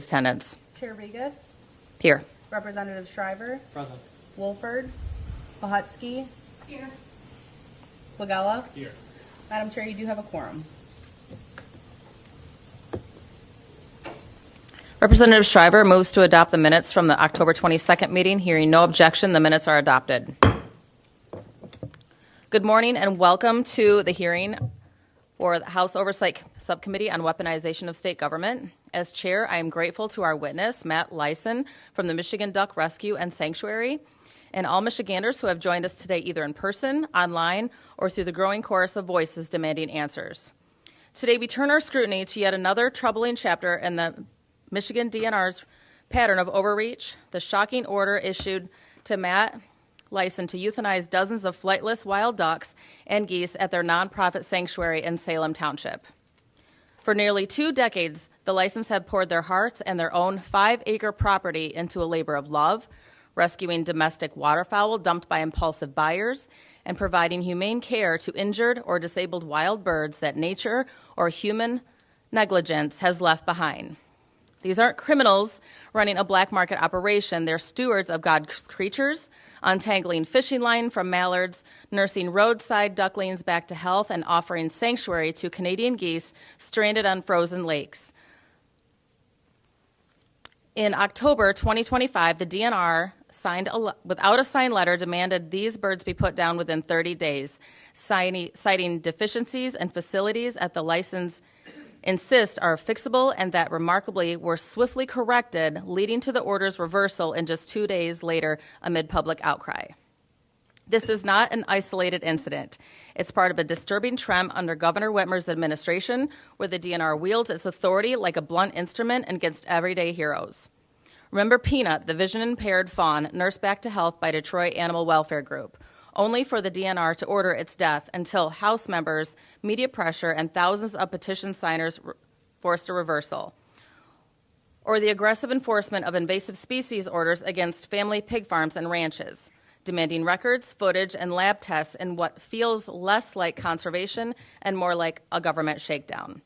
Tenants. Chair Vegas, Here. Representative Shriver, Present. Wolford, Pahutsky, Here. Wagella. Here. Madam Chair, you do have a quorum. Representative Shriver moves to adopt the minutes from the October 22nd meeting. Hearing no objection, the minutes are adopted. Good morning and welcome to the hearing for the House Oversight Subcommittee on Weaponization of State Government. As chair, I am grateful to our witness, Matt Lyson, from the Michigan Duck Rescue and Sanctuary, and all Michiganders who have joined us today either in person, online, or through the growing chorus of voices demanding answers. Today, we turn our scrutiny to yet another troubling chapter in the Michigan DNR's pattern of overreach, the shocking order issued to Matt Lyson to euthanize dozens of flightless wild ducks and geese at their nonprofit sanctuary in Salem Township. For nearly 2 decades, the Lysons have poured their hearts and their own 5-acre property into a labor of love, rescuing domestic waterfowl dumped by impulsive buyers, and providing humane care to injured or disabled wild birds that nature or human negligence has left behind. These aren't criminals running a black market operation. They're stewards of God's creatures, untangling fishing line from mallards, nursing roadside ducklings back to health, and offering sanctuary to Canadian geese stranded on frozen lakes. In October 2025, the DNR without a signed letter, demanded these birds be put down within 30 days, citing deficiencies and facilities at the license insist are fixable and that remarkably were swiftly corrected, leading to the order's reversal in just 2 days later amid public outcry. This is not an isolated incident. It's part of a disturbing trend under Governor Whitmer's administration, where the DNR wields its authority like a blunt instrument against everyday heroes. Remember Peanut, the vision-impaired fawn nursed back to health by Detroit Animal Welfare Group, only for the DNR to order its death until House members, media pressure, and thousands of petition signers forced a reversal. Or the aggressive enforcement of invasive species orders against family pig farms and ranches, demanding records, footage, and lab tests in what feels less like conservation and more like a government shakedown.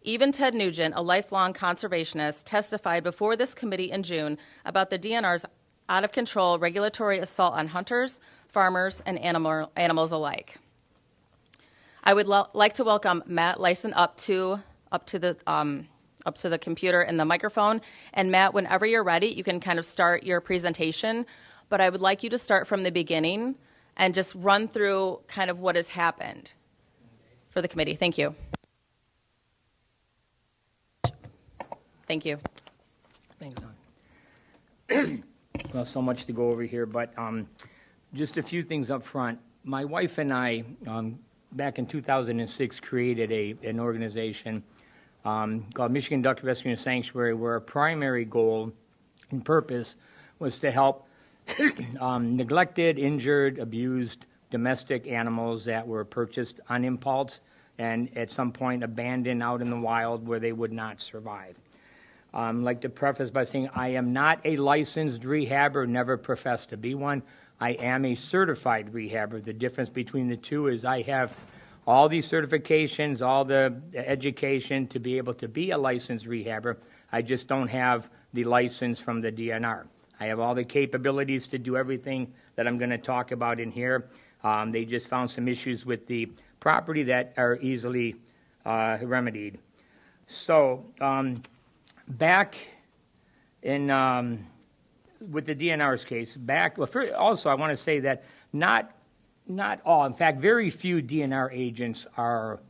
Even Ted Nugent, a lifelong conservationist, testified before this committee in June about the DNR's out-of-control regulatory assault on hunters, farmers, and animals alike. I would like to welcome Matt Lyson up to the computer and the microphone. And Matt, whenever you're ready, you can kind of start your presentation. But I would like you to start from the beginning and just run through kind of what has happened for the committee. Thank you. Thank you. Thanks, Don. Well, so much to go over here, but just a few things up front. My wife and I, back in 2006, created an organization called Michigan Duck Rescue and Sanctuary, where our primary goal and purpose was to help neglected, injured, abused domestic animals that were purchased on impulse and at some point abandoned out in the wild where they would not survive. I'd like to preface by saying I am not a licensed rehabber, never professed to be one. I am a certified rehabber. The difference between the two is I have all these certifications, all the education to be able to be a licensed rehabber. I just don't have the license from the DNR. I have all the capabilities to do everything that I'm going to talk about in here. They just found some issues with the property that are easily remedied. So, back in with the DNR's case, also I want to say that not all, in fact, very few DNR agents are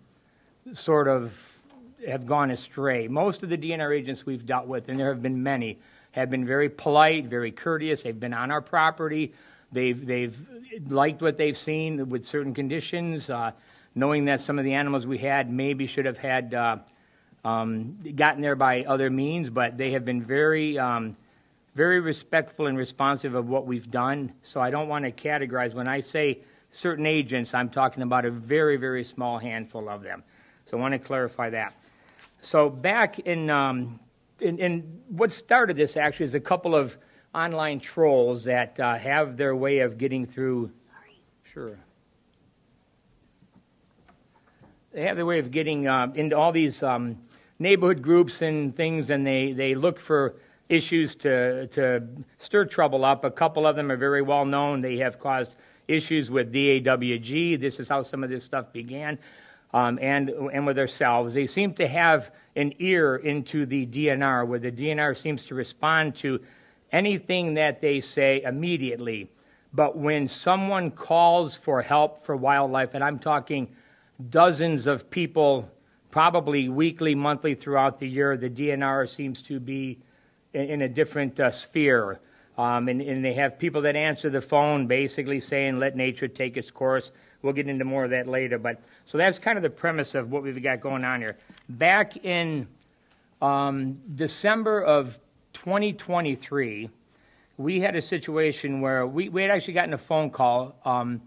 sort of have gone astray. Most of the DNR agents we've dealt with, and there have been many, have been very polite, very courteous. They've been on our property. They've liked what they've seen with certain conditions, knowing that some of the animals we had maybe should have had gotten there by other means, but they have been very respectful and responsive of what we've done. So I don't want to categorize. When I say certain agents, I'm talking about a very, very small handful of them. So I want to clarify that. So back in what started this actually is a couple of online trolls that have their way of getting through. Sorry. Sure. They have their way of getting into all these neighborhood groups and things, and they look for issues to stir trouble up. A couple of them are very well known. They have caused issues with DAWG. This is how some of this stuff began, and with ourselves. They seem to have an ear into the DNR, where the DNR seems to respond to anything that they say immediately. But when someone calls for help for wildlife, and I'm talking dozens of people, probably weekly, monthly, throughout the year, the DNR seems to be in a different sphere. And they have people that answer the phone basically saying, let nature take its course. We'll get into more of that later. But so that's kind of the premise of what we've got going on here. Back in December of 2023, we had a situation where we had actually gotten a phone call. An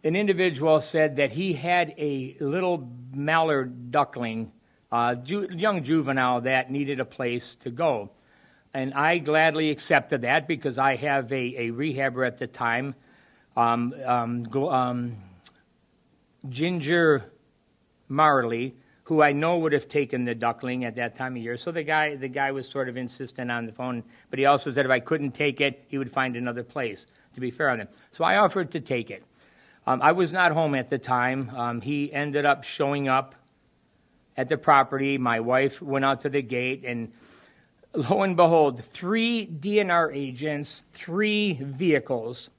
individual said that he had a little mallard duckling, young juvenile, that needed a place to go. And I gladly accepted that because I have a rehabber at the time, Ginger Marley, who I know would have taken the duckling at that time of year. So the guy was sort of insistent on the phone, but he also said if I couldn't take it, he would find another place, to be fair on him. So I offered to take it. I was not home at the time. He ended up showing up at the property. My wife went out to the gate, and lo and behold, 3 DNR agents, 3 vehicles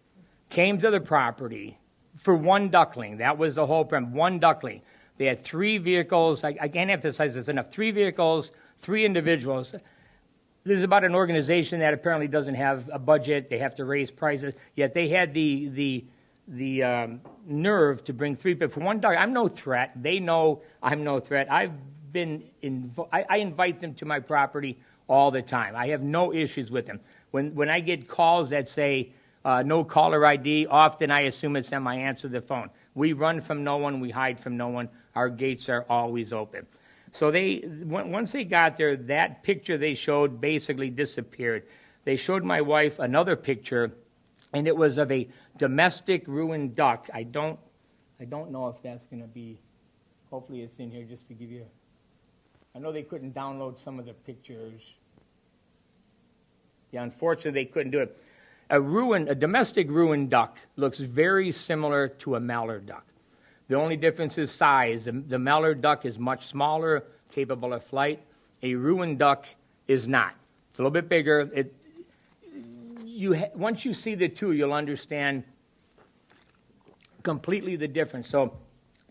came to the property for one duckling. That was the whole premise, one duckling. They had 3 vehicles. I can't emphasize this enough. 3 vehicles, 3 individuals. This is about an organization that apparently doesn't have a budget. They have to raise prices. Yet they had the nerve to bring 3 people for one duck. I'm no threat. They know I'm no threat. I invite them to my property all the time. I have no issues with them. When I get calls that say no caller ID, often I assume it's them. I answer the phone. We run from no one. We hide from no one. Our gates are always open. So once they got there, that picture they showed basically disappeared. They showed my wife another picture, and it was of a domestic ruined duck. I don't know if that's going to be. Hopefully, it's in here just to give you. I know they couldn't download some of the pictures. Yeah, unfortunately, they couldn't do it. A domestic ruined duck looks very similar to a mallard duck. The only difference is size. The mallard duck is much smaller, capable of flight. A ruined duck is not. It's a little bit bigger. Once you see the two, you'll understand completely the difference. So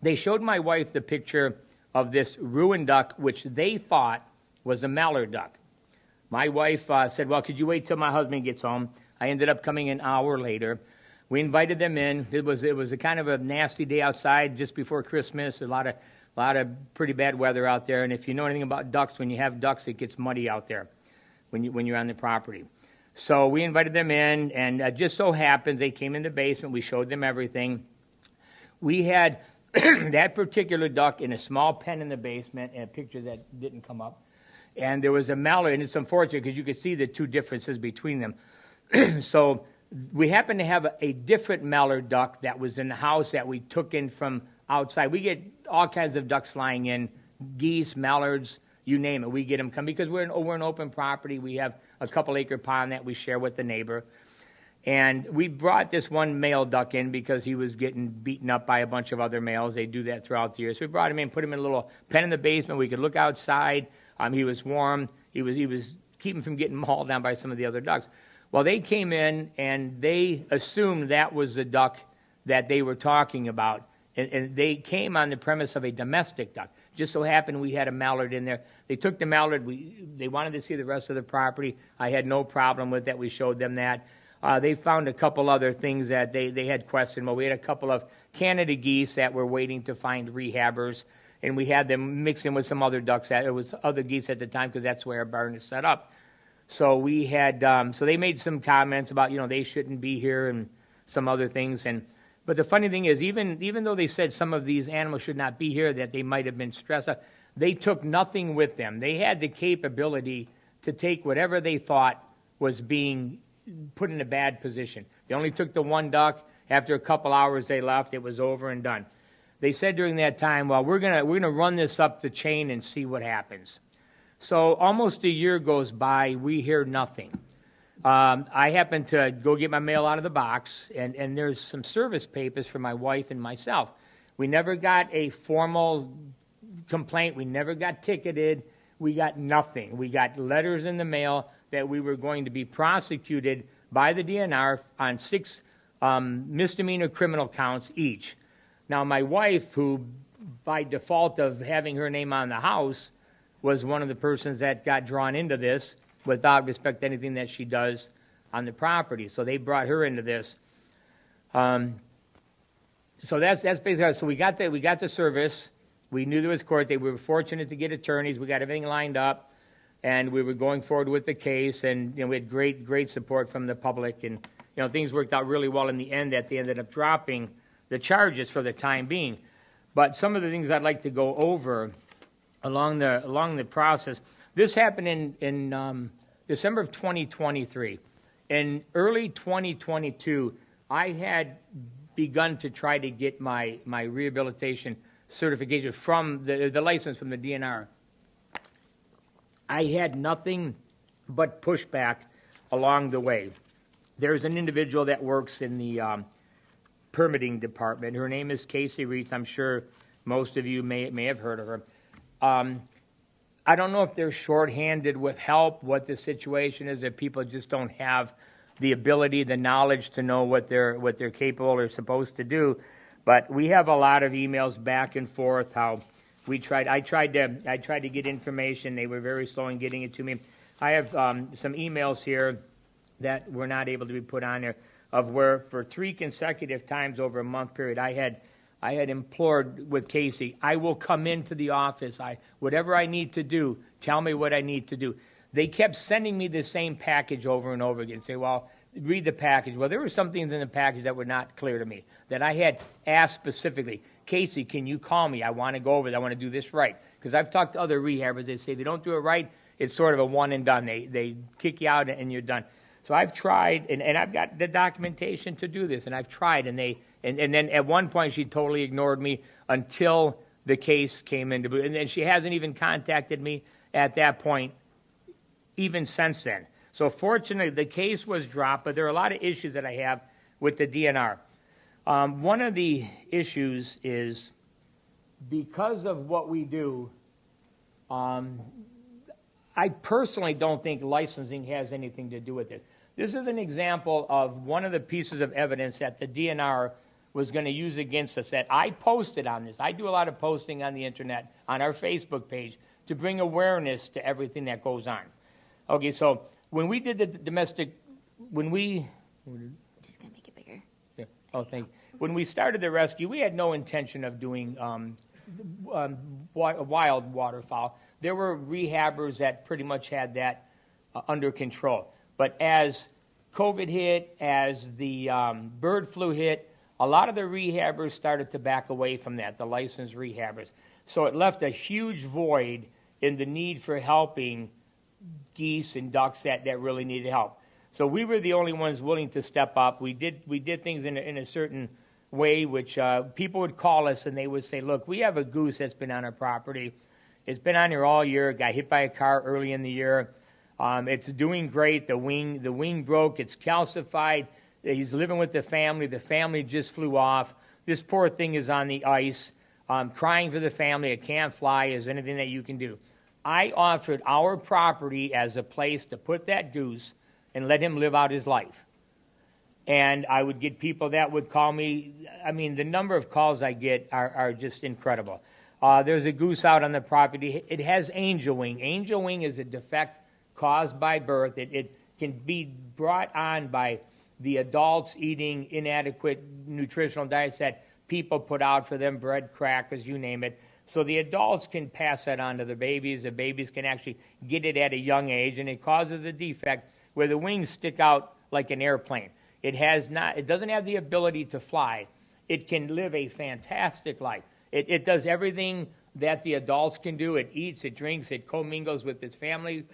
they showed my wife the picture of this ruined duck, which they thought was a mallard duck. My wife said, well, could you wait till my husband gets home? I ended up coming an hour later. We invited them in. It was a kind of a nasty day outside just before Christmas. A lot of pretty bad weather out there. And if you know anything about ducks, when you have ducks, it gets muddy out there when you're on the property. So we invited them in, and just so happens they came in the basement. We showed them everything. We had that particular duck in a small pen in the basement, and a picture that didn't come up. And there was a mallard, and it's unfortunate because you could see the two differences between them. So we happened to have a different mallard duck that was in the house that we took in from outside. We get all kinds of ducks flying in, geese, mallards, you name it. We get them come because we're an open property. We have a couple-acre pond that we share with the neighbor. And we brought this one male duck in because he was getting beaten up by a bunch of other males. They do that throughout the year. So we brought him in, put him in a little pen in the basement. We could look outside. He was warm. He was keeping from getting mauled down by some of the other ducks. Well, they came in, and they assumed that was the duck that they were talking about. And they came on the premise of a domestic duck. Just so happened we had a mallard in there. They took the mallard. They wanted to see the rest of the property. I had no problem with that. We showed them that. They found a couple other things that they had questioned. Well, we had a couple of Canada geese that were waiting to find rehabbers, and we had them mix in with some other ducks. It was other geese at the time because that's where our barn is set up. So we had, so they made some comments about, they shouldn't be here and some other things. But the funny thing is, even though they said some of these animals should not be here, that they might have been stressed out, they took nothing with them. They had the capability to take whatever they thought was being put in a bad position. They only took the one duck. After a couple hours, they left. It was over and done. they said during that time, well, we're gonna run this up the chain and see what happens. So almost a year goes by, we hear nothing. I happen to go get my mail out of the box, and there's some service papers for my wife and myself. We never got a formal complaint. We never got ticketed. We got nothing. We got letters in the mail that we were going to be prosecuted by the DNR on 6 misdemeanor criminal counts each. Now, my wife, who by default of having her name on the house, was one of the persons that got drawn into this without respect to anything that she does on the property. So they brought her into this. So that's basically, so we got the service. We knew there was court. We were fortunate to get attorneys. We got everything lined up, and we were going forward with the case. And we had great support from the public, and things worked out really well in the end. That they ended up dropping the charges for the time being. But some of the things I'd like to go over along the process. This happened in December of 2023. In early 2022, I had begun to try to get my rehabilitation certification from the license from the DNR. I had nothing but pushback along the way. There's an individual that works in the permitting department. Her name is Casey Reitz. I'm sure most of you may have heard of her. I don't know if they're shorthanded with help, what the situation is, that people just don't have the ability, the knowledge to know what they're capable or supposed to do. But we have a lot of emails back and forth. How I tried to get information. They were very slow in getting it to me. I have some emails here that were not able to be put on there, of where for 3 consecutive times over a month period, I had implored with Casey, I will come into the office. Whatever I need to do, tell me what I need to do. They kept sending me the same package over and over again. Say, well, read the package. Well, there were some things in the package that were not clear to me, that I had asked specifically, Casey, can you call me? I want to go over it. I want to do this right. Because I've talked to other rehabbers. They say they don't do it right. It's sort of a one and done. They kick you out and you're done. So I've tried, and I've got the documentation to do this, and I've tried, and then at one point she totally ignored me until the case came into, and then she hasn't even contacted me at that point, even since then. So fortunately, the case was dropped, but there are a lot of issues that I have with the DNR. One of the issues is because of what we do, I personally don't think licensing has anything to do with this. This is an example of one of the pieces of evidence that the DNR was going to use against us that I posted on this. I do a lot of posting on the internet, on our Facebook page, to bring awareness to everything that goes on. Okay, so when we did the domestic, Just gonna make it bigger. yeah, oh, thank you. When we started the rescue, we had no intention of doing wild waterfowl. There were rehabbers that pretty much had that under control. But as COVID hit, as the bird flu hit, a lot of the rehabbers started to back away from that, the licensed rehabbers. So it left a huge void in the need for helping geese and ducks that really needed help. So we were the only ones willing to step up. We did things in a certain way, which people would call us and they would say, look, we have a goose that's been on our property. It's been on here all year. Got hit by a car early in the year. It's doing great. The wing broke. It's calcified. He's living with the family. The family just flew off. This poor thing is on the ice, crying for the family. It can't fly. Is there anything that you can do? I offered our property as a place to put that goose and let him live out his life. And I would get people that would call me. I mean, the number of calls I get are just incredible. There's a goose out on the property. It has angel wing. Angel wing is a defect caused by birth. It can be brought on by the adults eating inadequate nutritional diets that people put out for them, bread, crackers, you name it. So the adults can pass that on to the babies. The babies can actually get it at a young age, and it causes a defect where the wings stick out like an airplane. It doesn't have the ability to fly. It can live a fantastic life. It does everything that the adults can do. It eats, it drinks, it commingles with its family.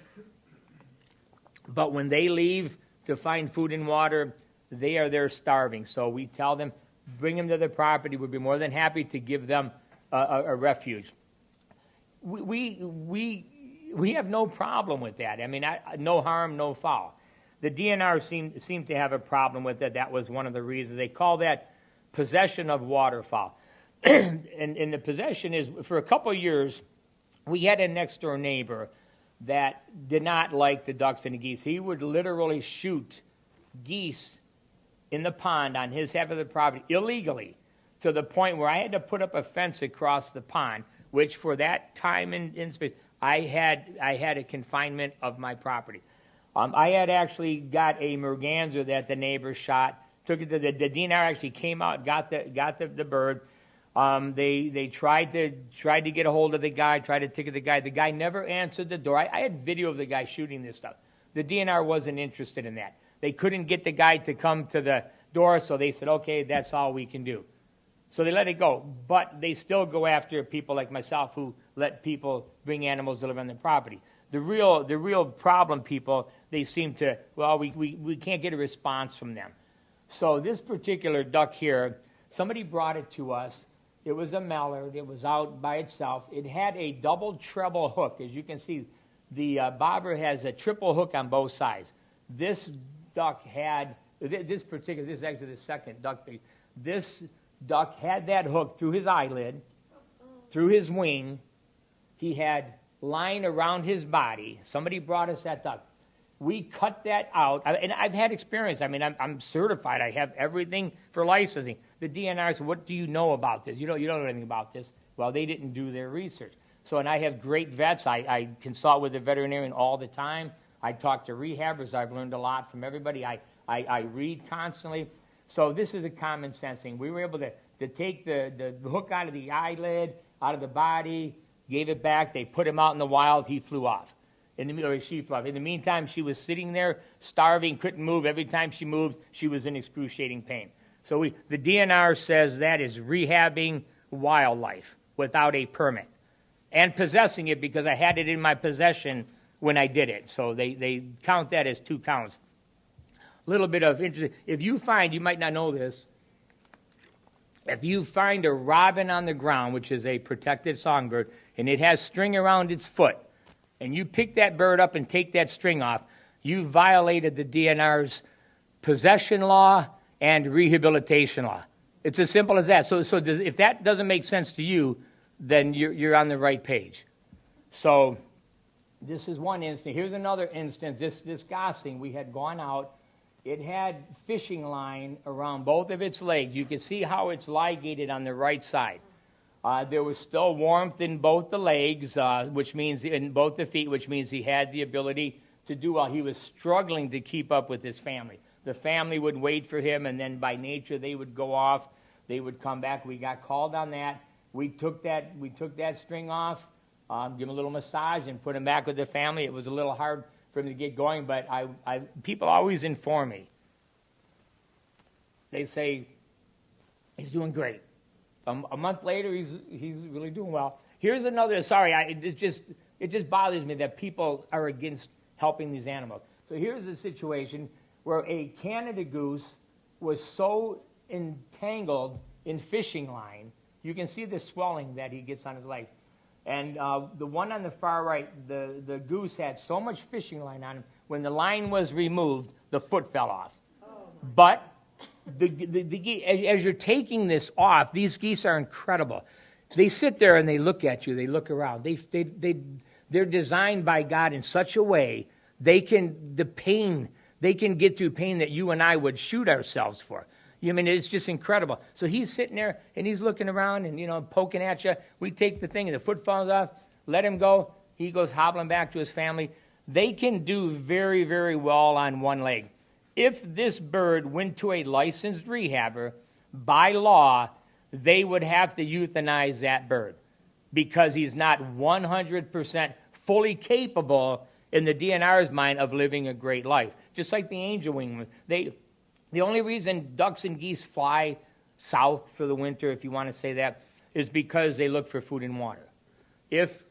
But when they leave to find food and water, they are there starving. So we tell them, bring them to the property. We'd be more than happy to give them a refuge. We have no problem with that. I mean, no harm, no foul. The DNR seemed to have a problem with it. That was one of the reasons. They call that possession of waterfowl. And the possession is, for a couple of years, we had a next-door neighbor that did not like the ducks and the geese. He would literally shoot geese in the pond on his half of the property illegally, to the point where I had to put up a fence across the pond, which for that time in space, I had a confinement of my property. I had actually got a merganser that the neighbor shot, took it to the DNR actually came out, got the bird. They tried to get a hold of the guy, tried to ticket the guy. The guy never answered the door. I had video of the guy shooting this stuff. The DNR wasn't interested in that. They couldn't get the guy to come to the door, so they said, okay, that's all we can do. So they let it go. But they still go after people like myself who let people bring animals to live on their property. The real problem, people, they seem to, well, we can't get a response from them. So this particular duck here, somebody brought it to us. It was a mallard. It was out by itself. It had a double treble hook. As you can see, the bobber has a triple hook on both sides. This duck had, this is actually the second duck. This duck had that hook through his eyelid, through his wing. He had line around his body. Somebody brought us that duck. We cut that out, and I've had experience. I mean, I'm certified. I have everything for licensing. The DNR said, what do you know about this? You don't know anything about this. Well, they didn't do their research. So, and I have great vets. I consult with the veterinarian all the time. I talk to rehabbers. I've learned a lot from everybody. I read constantly. So this is a common sense thing. We were able to take the hook out of the eyelid, out of the body, gave it back. They put him out in the wild. He flew off. Or she flew off. In the meantime, she was sitting there, starving, couldn't move. Every time she moved, she was in excruciating pain. So the DNR says that is rehabbing wildlife without a permit. And possessing it because I had it in my possession when I did it. So they count that as 2 counts. A little bit of interest. If you find, you might not know this, if you find a robin on the ground, which is a protected songbird, and it has string around its foot, and you pick that bird up and take that string off, you violated the DNR's possession law and rehabilitation law. It's as simple as that. So if that doesn't make sense to you, then you're on the right page. So this is one instance. Here's another instance. This gosling, we had gone out. It had fishing line around both of its legs. You can see how it's ligated on the right side. There was still warmth in both the legs, which means in both the feet, which means he had the ability to do well. He was struggling to keep up with his family. The family would wait for him, and then by nature they would go off. They would come back. We got called on that. We took that string off, give him a little massage, and put him back with the family. It was a little hard for him to get going, but people always inform me. They say, he's doing great. A month later, he's really doing well. Here's another, it just bothers me that people are against helping these animals. So here's a situation where a Canada goose was so entangled in fishing line, you can see the swelling that he gets on his leg. And the one on the far right, the goose had so much fishing line on him, when the line was removed, the foot fell off. But as you're taking this off, these geese are incredible. They sit there and they look at you. They look around. They're designed by God in such a way they can get through pain that you and I would shoot ourselves for. I mean, it's just incredible. So he's sitting there and he's looking around and poking at you. We take the thing and the foot falls off. Let him go. He goes hobbling back to his family. They can do very, very well on one leg. If this bird went to a licensed rehabber, by law, they would have to euthanize that bird because he's not 100% fully capable in the DNR's mind of living a great life. Just like the angel wing. The only reason ducks and geese fly south for the winter, if you want to say that, is because they look for food and water. If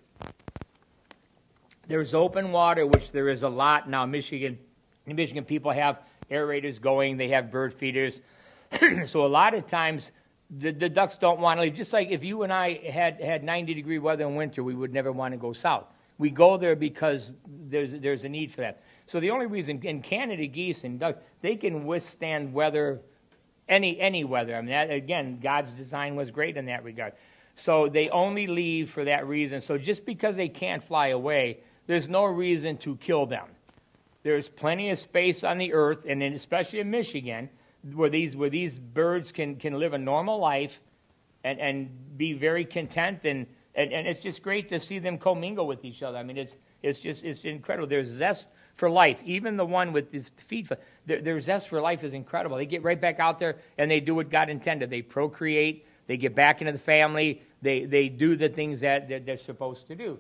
there's open water, which there is a lot now, Michigan people have aerators going, they have bird feeders. So a lot of times the ducks don't want to leave. Just like if you and I had 90-degree weather in winter, we would never want to go south. We go there because there's a need for that. So the only reason, in Canada geese and ducks, they can withstand weather, any weather. I mean, that, again, God's design was great in that regard. So they only leave for that reason. So just because they can't fly away, there's no reason to kill them. There's plenty of space on the earth, and then especially in Michigan, where these birds can live a normal life and be very content, and it's just great to see them commingle with each other. I mean, it's incredible. There's zest for life. Even the one with the feet, their zest for life is incredible. They get right back out there and they do what God intended. They procreate. They get back into the family. They do the things that they're supposed to do.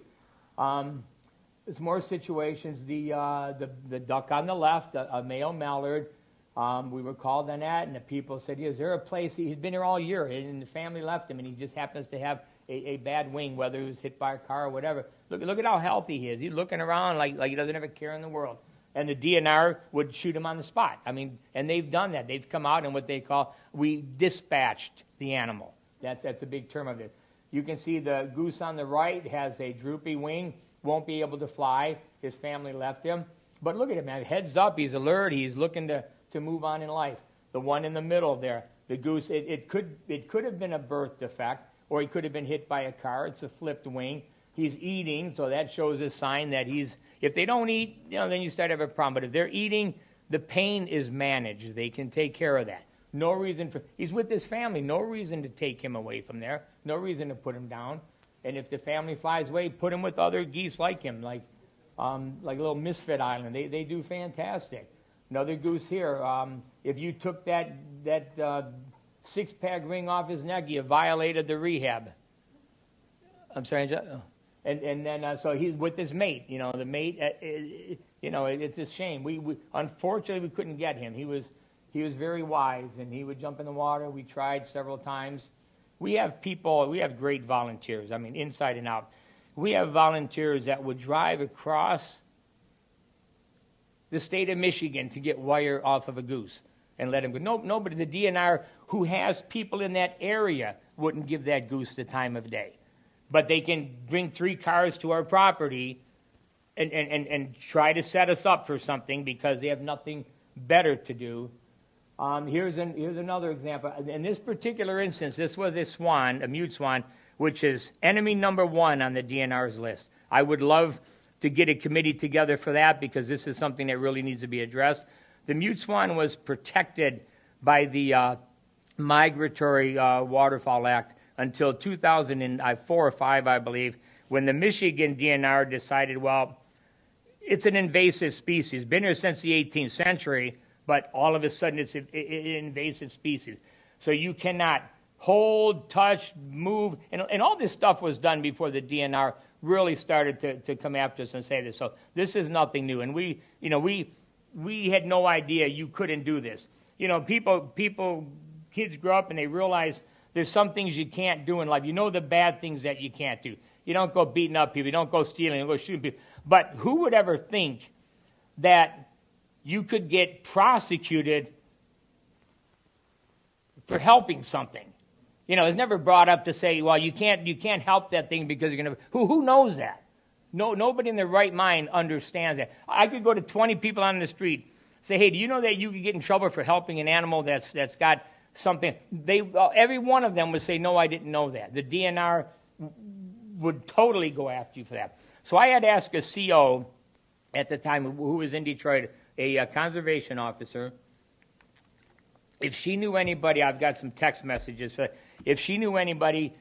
There's more situations. The duck on the left, a male mallard. We were called on that, and the people said, "Is there a place?" He's been here all year, and the family left him, and he just happens to have a bad wing, whether he was hit by a car or whatever. Look at how healthy he is. He's looking around like he doesn't have a care in the world. And the DNR would shoot him on the spot. I mean, and they've done that. They've come out and what they call, we dispatched the animal. That's a big term of it. You can see the goose on the right has a droopy wing, won't be able to fly. His family left him. But look at him, man. Heads up. He's alert. He's looking to move on in life. The one in the middle there, the goose, it could have been a birth defect, or he could have been hit by a car. It's a flipped wing. He's eating, so that shows a sign that if they don't eat, then you start to have a problem. But if they're eating, the pain is managed. They can take care of that. No reason he's with his family. No reason to take him away from there. No reason to put him down. And if the family flies away, put him with other geese like him, like a little misfit island. They do fantastic. Another goose here. If you took that six-pack ring off his neck, you violated the rehab. I'm sorry, and then so he's with his mate. The mate. It's a shame. We unfortunately we couldn't get him. He was very wise, and he would jump in the water. We tried several times. We have people. We have great volunteers. I mean, inside and out. We have volunteers that would drive across the state of Michigan to get wire off of a goose and let him go. Nobody, the DNR, who has people in that area, wouldn't give that goose the time of day. But they can bring 3 cars to our property and try to set us up for something because they have nothing better to do. Here's another example. In this particular instance, this was a swan, a mute swan, which is enemy number 1 on the DNR's list. I would love to get a committee together for that because this is something that really needs to be addressed. The mute swan was protected by the Migratory Waterfowl Act until 2004 or 5, I believe, when the Michigan DNR decided, well, it's an invasive species. Been here since the 18th century, but all of a sudden it's an invasive species. So you cannot hold, touch, move, and all this stuff was done before the DNR really started to come after us and say this. So this is nothing new, and we had no idea you couldn't do this. Kids grow up and they realize there's some things you can't do in life. You know the bad things that you can't do. You don't go beating up people. You don't go stealing. You don't go shooting people. But who would ever think that you could get prosecuted for helping something? It's never brought up to say, well, you can't help that thing because you're going to. Who knows that? No, nobody in their right mind understands that. I could go to 20 people on the street, say, hey, do you know that you could get in trouble for helping an animal that's got something? Every one of them would say, no, I didn't know that. The DNR would totally go after you for that. So I had asked a CO at the time who was in Detroit, a conservation officer, if she knew anybody. I've got some text messages. If she knew anybody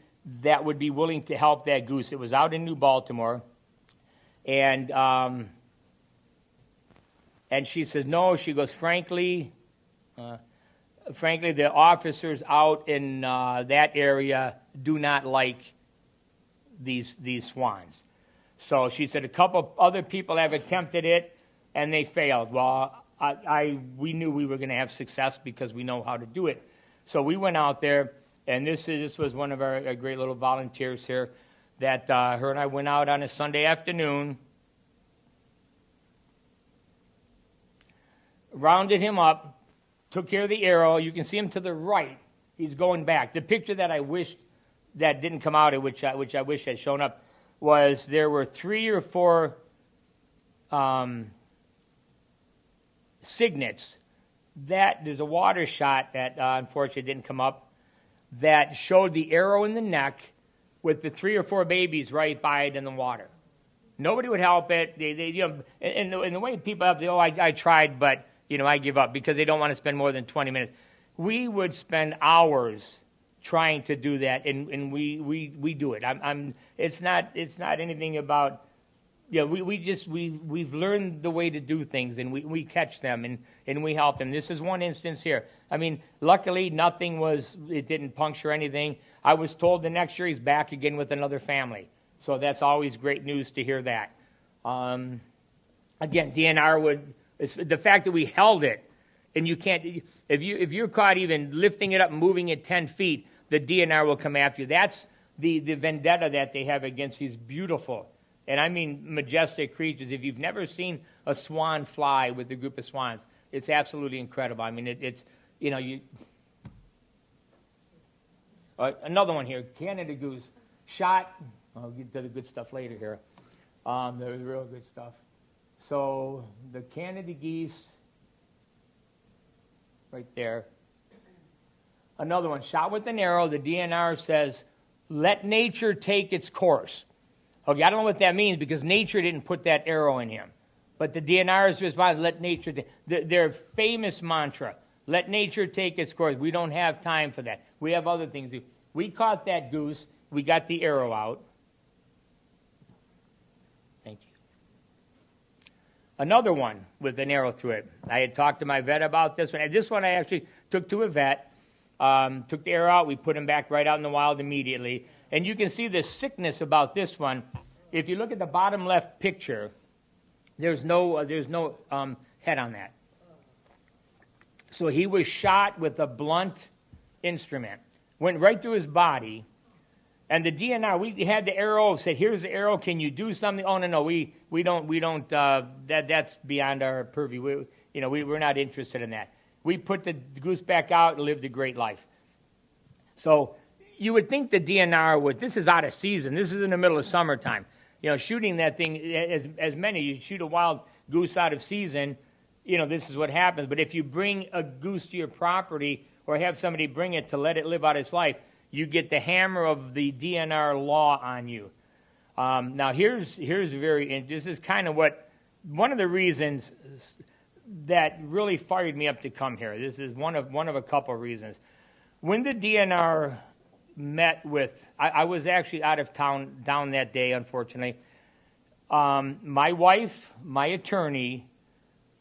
that would be willing to help that goose. It was out in New Baltimore. And she says, no. She goes, frankly, the officers out in that area do not like these swans. So she said a couple other people have attempted it, and they failed. Well, we knew we were going to have success because we know how to do it. So we went out there, and this was one of our great little volunteers here that her and I went out on a Sunday afternoon, rounded him up, took care of the arrow. You can see him to the right. He's going back. The picture that I wished that didn't come out, which I wish had shown up, was there were 3 or 4 signets. That there's a water shot that unfortunately didn't come up that showed the arrow in the neck with the 3 or 4 babies right by it in the water. Nobody would help it. In the way people have I tried, but I give up because they don't want to spend more than 20 minutes. We would spend hours trying to do that, and we do it. It's not anything about. We've learned the way to do things, and we catch them, and we help them. This is one instance here. Luckily, it didn't puncture anything. I was told the next year he's back again with another family. So that's always great news to hear that. Again, DNR the fact that we held it, and you can't, if you're caught even lifting it up and moving it 10 feet, the DNR will come after you. That's the vendetta that they have against these beautiful, and I mean majestic creatures. If you've never seen a swan fly with a group of swans, it's absolutely incredible. Another one here, Canada goose, shot. I'll get to the good stuff later here. The real good stuff. So the Canada geese, right there. Another one, shot with an arrow. The DNR says, let nature take its course. Okay, I don't know what that means because nature didn't put that arrow in him. But the DNR's response, let nature take, their famous mantra, let nature take its course. We don't have time for that. We have other things to do. We caught that goose. We got the arrow out. Thank you. Another one with an arrow through it. I had talked to my vet about this one. This one I actually took to a vet, took the arrow out. We put him back right out in the wild immediately. And you can see the sickness about this one. If you look at the bottom left picture, there's no head on that. So he was shot with a blunt instrument. Went right through his body. And the DNR, we had the arrow, said, here's the arrow, can you do something? Oh, no, we don't, that's beyond our purview. We're not interested in that. We put the goose back out and lived a great life. So you would think the DNR would, this is out of season, this is in the middle of summertime. Shooting that thing, as many, you shoot a wild goose out of season, this is what happens. But if you bring a goose to your property or have somebody bring it to let it live out its life, you get the hammer of the DNR law on you. Now, this is kind of one of the reasons that really fired me up to come here. This is one of a couple of reasons. When the DNR met with, I was actually out of town down that day, unfortunately. My wife, my attorney,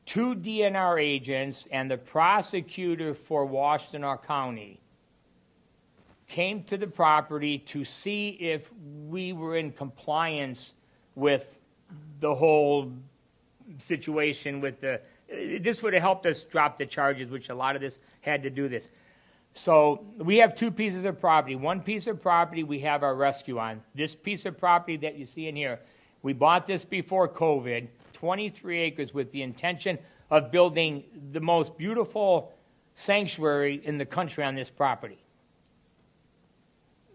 2 DNR agents, and the prosecutor for Washtenaw County came to the property to see if we were in compliance with the whole situation with this would have helped us drop the charges, which a lot of this had to do this. So we have 2 pieces of property. One piece of property we have our rescue on. This piece of property that you see in here, we bought this before COVID, 23 acres with the intention of building the most beautiful sanctuary in the country on this property.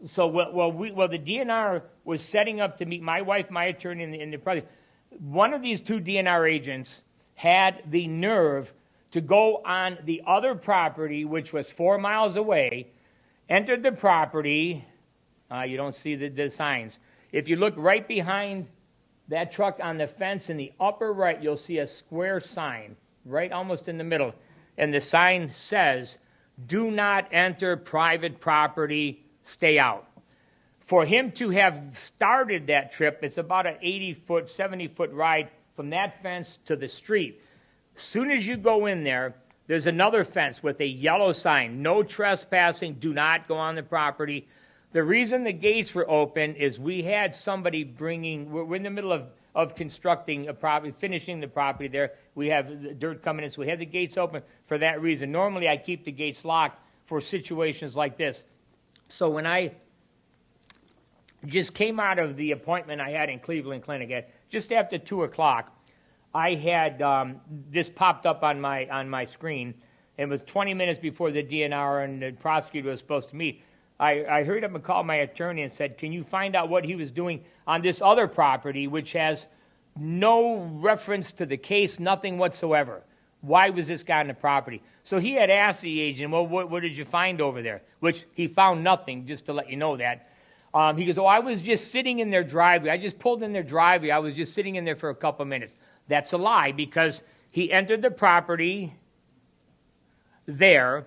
So while the DNR was setting up to meet my wife, my attorney, in the project, one of these 2 DNR agents had the nerve to go on the other property, which was 4 miles away, entered the property. You don't see the signs. If you look right behind that truck on the fence in the upper right, you'll see a square sign, right almost in the middle. And the sign says, do not enter private property, stay out. For him to have started that trip, it's about an 80-foot, 70-foot ride from that fence to the street. Soon as you go in there, there's another fence with a yellow sign, no trespassing, do not go on the property. The reason the gates were open is we had somebody we're in the middle of constructing a property, finishing the property there. We have dirt coming in, so we had the gates open for that reason. Normally I keep the gates locked for situations like this. So when I just came out of the appointment I had in Cleveland Clinic, just after 2 o'clock, I had this popped up on my screen. and it was 20 minutes before the DNR and the prosecutor was supposed to meet. I heard him call my attorney and said, can you find out what he was doing on this other property, which has no reference to the case, nothing whatsoever. Why was this guy on the property? So he had asked the agent, well, what did you find over there? Which he found nothing, just to let you know that. He goes, oh, I was just sitting in their driveway. I just pulled in their driveway. I was just sitting in there for a couple minutes. That's a lie, because he entered the property there.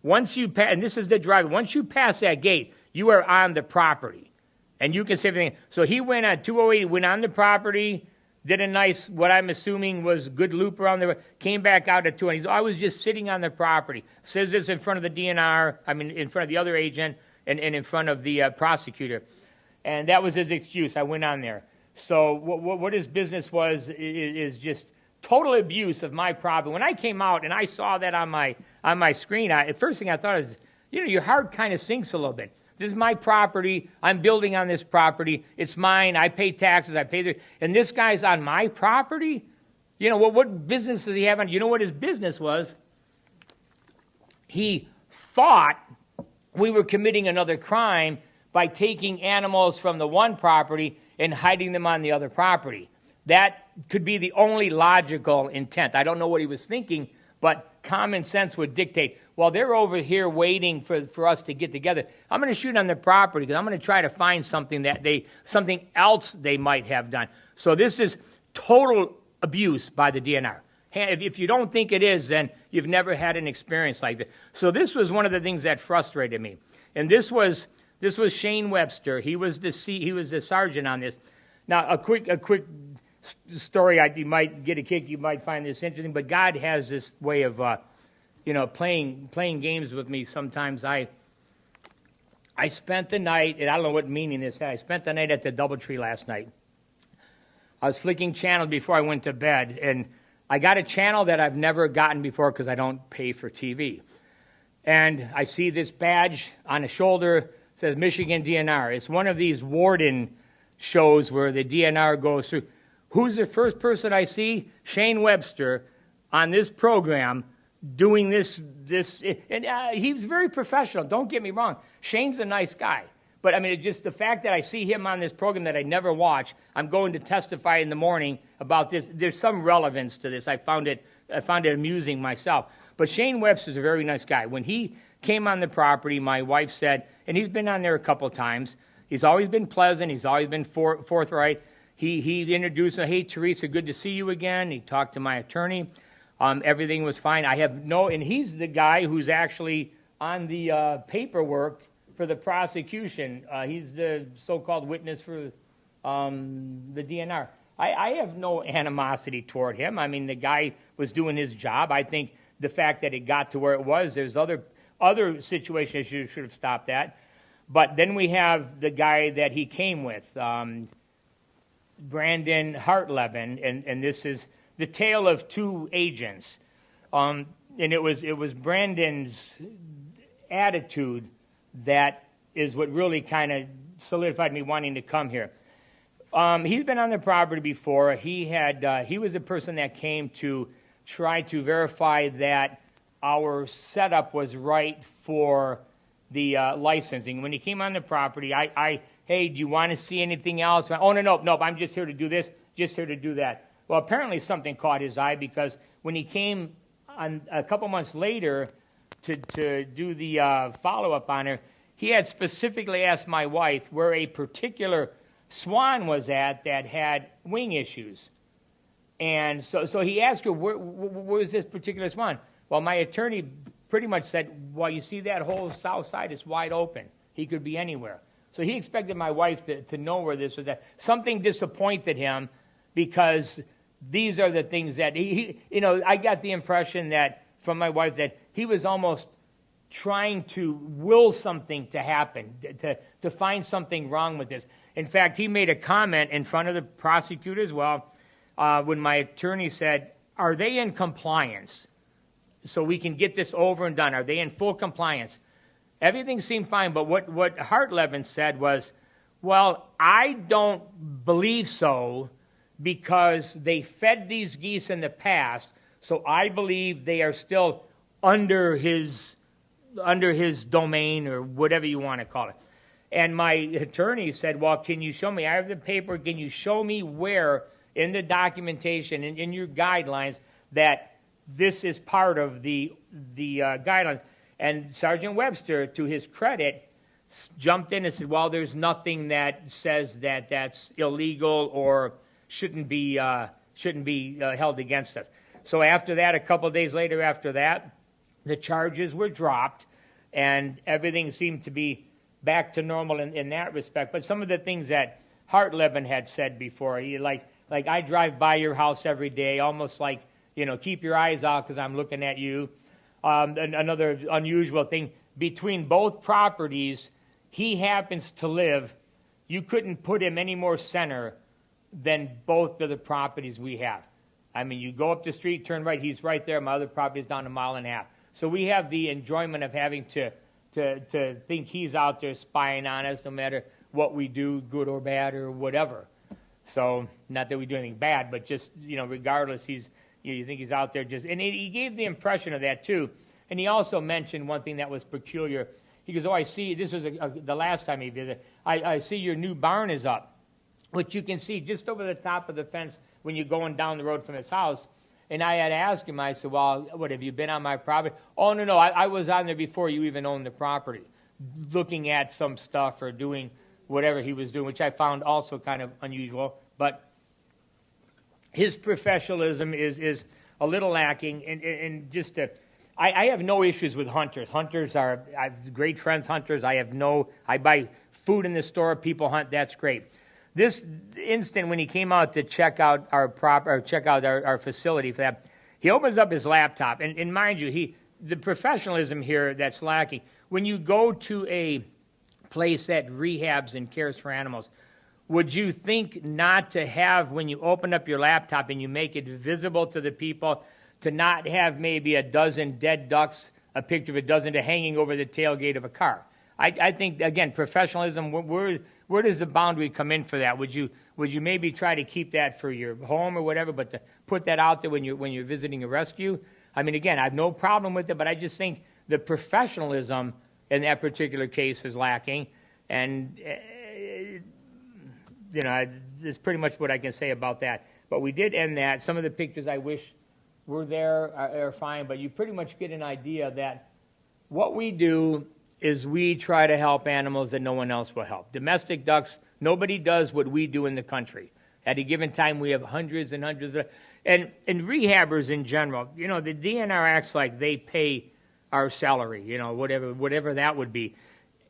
Once you pass, and this is the driveway, once you pass that gate, you are on the property. And you can see everything. So he went on 208, went on the property, did a nice, what I'm assuming was good loop around there, came back out at 220. I was just sitting on the property. Says this in front of the DNR, in front of the other agent, and in front of the prosecutor. And that was his excuse. I went on there. So what his business was is just total abuse of my property. When I came out and I saw that on my screen, the first thing I thought is, your heart kind of sinks a little bit. This is my property. I'm building on this property. It's mine. I pay taxes. I pay and this guy's on my property? What business does he have on? You know what his business was? He thought we were committing another crime by taking animals from the one property and hiding them on the other property. That could be the only logical intent. I don't know what he was thinking, but common sense would dictate, well, they're over here waiting for us to get together. I'm going to shoot on the property because I'm going to try to find something something else they might have done. So this is total abuse by the DNR. If you don't think it is, then you've never had an experience like this. So this was one of the things that frustrated me. And this was Shane Webster. He was the sergeant on this. Now, a quick story. You might get a kick. You might find this interesting. But God has this way of, playing games with me. Sometimes I spent the night, and I don't know what meaning this had. I spent the night at the DoubleTree last night. I was flicking channels before I went to bed, and I got a channel that I've never gotten before because I don't pay for TV. And I see this badge on the shoulder, says Michigan DNR. It's one of these warden shows where the DNR goes through. Who's the first person I see? Shane Webster on this program doing this. And he's very professional. Don't get me wrong. Shane's a nice guy. But, it's just the fact that I see him on this program that I never watch. I'm going to testify in the morning about this. There's some relevance to this. I found it amusing myself. But Shane Webster's a very nice guy. When he came on the property, my wife said, and he's been on there a couple times, he's always been pleasant. He's always been forthright. He introduced me, hey, Teresa, good to see you again. He talked to my attorney. Everything was fine. And he's the guy who's actually on the paperwork for the prosecution. He's the so-called witness for the DNR. I have no animosity toward him. The guy was doing his job. I think the fact that it got to where it was, there's other situations you should have stopped that. But then we have the guy that he came with, Brandon Hartleben, and this is the tale of two agents. And it was Brandon's attitude that is what really kind of solidified me wanting to come here. He's been on the property before. He was a person that came to try to verify that our setup was right for the licensing. When he came on the property, hey, do you want to see anything else? Oh, no, I'm just here to do this, just here to do that. Well, apparently something caught his eye, because when he came on a couple months later to do the follow-up on her, he had specifically asked my wife where a particular swan was at that had wing issues. And so he asked her, where's this particular swan? Well, my attorney pretty much said, well, you see that whole south side is wide open. He could be anywhere. So he expected my wife to know where this was at. Something disappointed him, because these are the things that I got the impression that from my wife that he was almost trying to will something to happen, to find something wrong with this. In fact, he made a comment in front of the prosecutor as well, when my attorney said, are they in compliance so we can get this over and done? Are they in full compliance? Everything seemed fine, but what Hartleben said was, well, I don't believe so, because they fed these geese in the past, so I believe they are still under his domain or whatever you want to call it. And my attorney said, well, can you show me? I have the paper. Can you show me where in the documentation, in your guidelines, that this is part of the guidelines? And Sergeant Webster, to his credit, jumped in and said, well, there's nothing that says that that's illegal or shouldn't be held against us. So after that, a couple of days later after that, the charges were dropped, and everything seemed to be back to normal in that respect. But some of the things that Hartleben had said before, like I drive by your house every day, almost like, keep your eyes out because I'm looking at you. Another unusual thing, between both properties, he happens to live, you couldn't put him any more center than both of the properties we have. I mean, you go up the street, turn right, he's right there. My other property is down a mile and a half. So we have the enjoyment of having to think he's out there spying on us no matter what we do, good or bad or whatever. So not that we do anything bad, but just, regardless, you think he's out there just, and he gave the impression of that too. And he also mentioned one thing that was peculiar. He goes, oh, I see, this was the last time he visited, I see your new barn is up, which you can see just over the top of the fence when you're going down the road from his house. And I had asked him, I said, well, what, have you been on my property? Oh, no, I was on there before you even owned the property, looking at some stuff or doing whatever he was doing, which I found also kind of unusual. But his professionalism is a little lacking. And just I have no issues with hunters. Hunters I have great friends, hunters. I buy food in the store, people hunt, that's great. This instant when he came out to check out our facility for that, he opens up his laptop, and mind you, the professionalism here that's lacking. When you go to a place that rehabs and cares for animals, would you think not to have, when you open up your laptop and you make it visible to the people, to not have maybe a dozen dead ducks, a picture of a dozen hanging over the tailgate of a car? I think, again, professionalism, where does the boundary come in for that? Would you maybe try to keep that for your home or whatever, but to put that out there when you're visiting a rescue? I mean, again, I have no problem with it, but I just think the professionalism in that particular case is lacking, and that's pretty much what I can say about that. But we did end that. Some of the pictures I wish were there are fine, but you pretty much get an idea that what we do is we try to help animals that no one else will help. Domestic ducks, nobody does what we do in the country. At a given time, we have hundreds and hundreds of, and rehabbers in general, the DNR acts like they pay our salary, whatever that would be.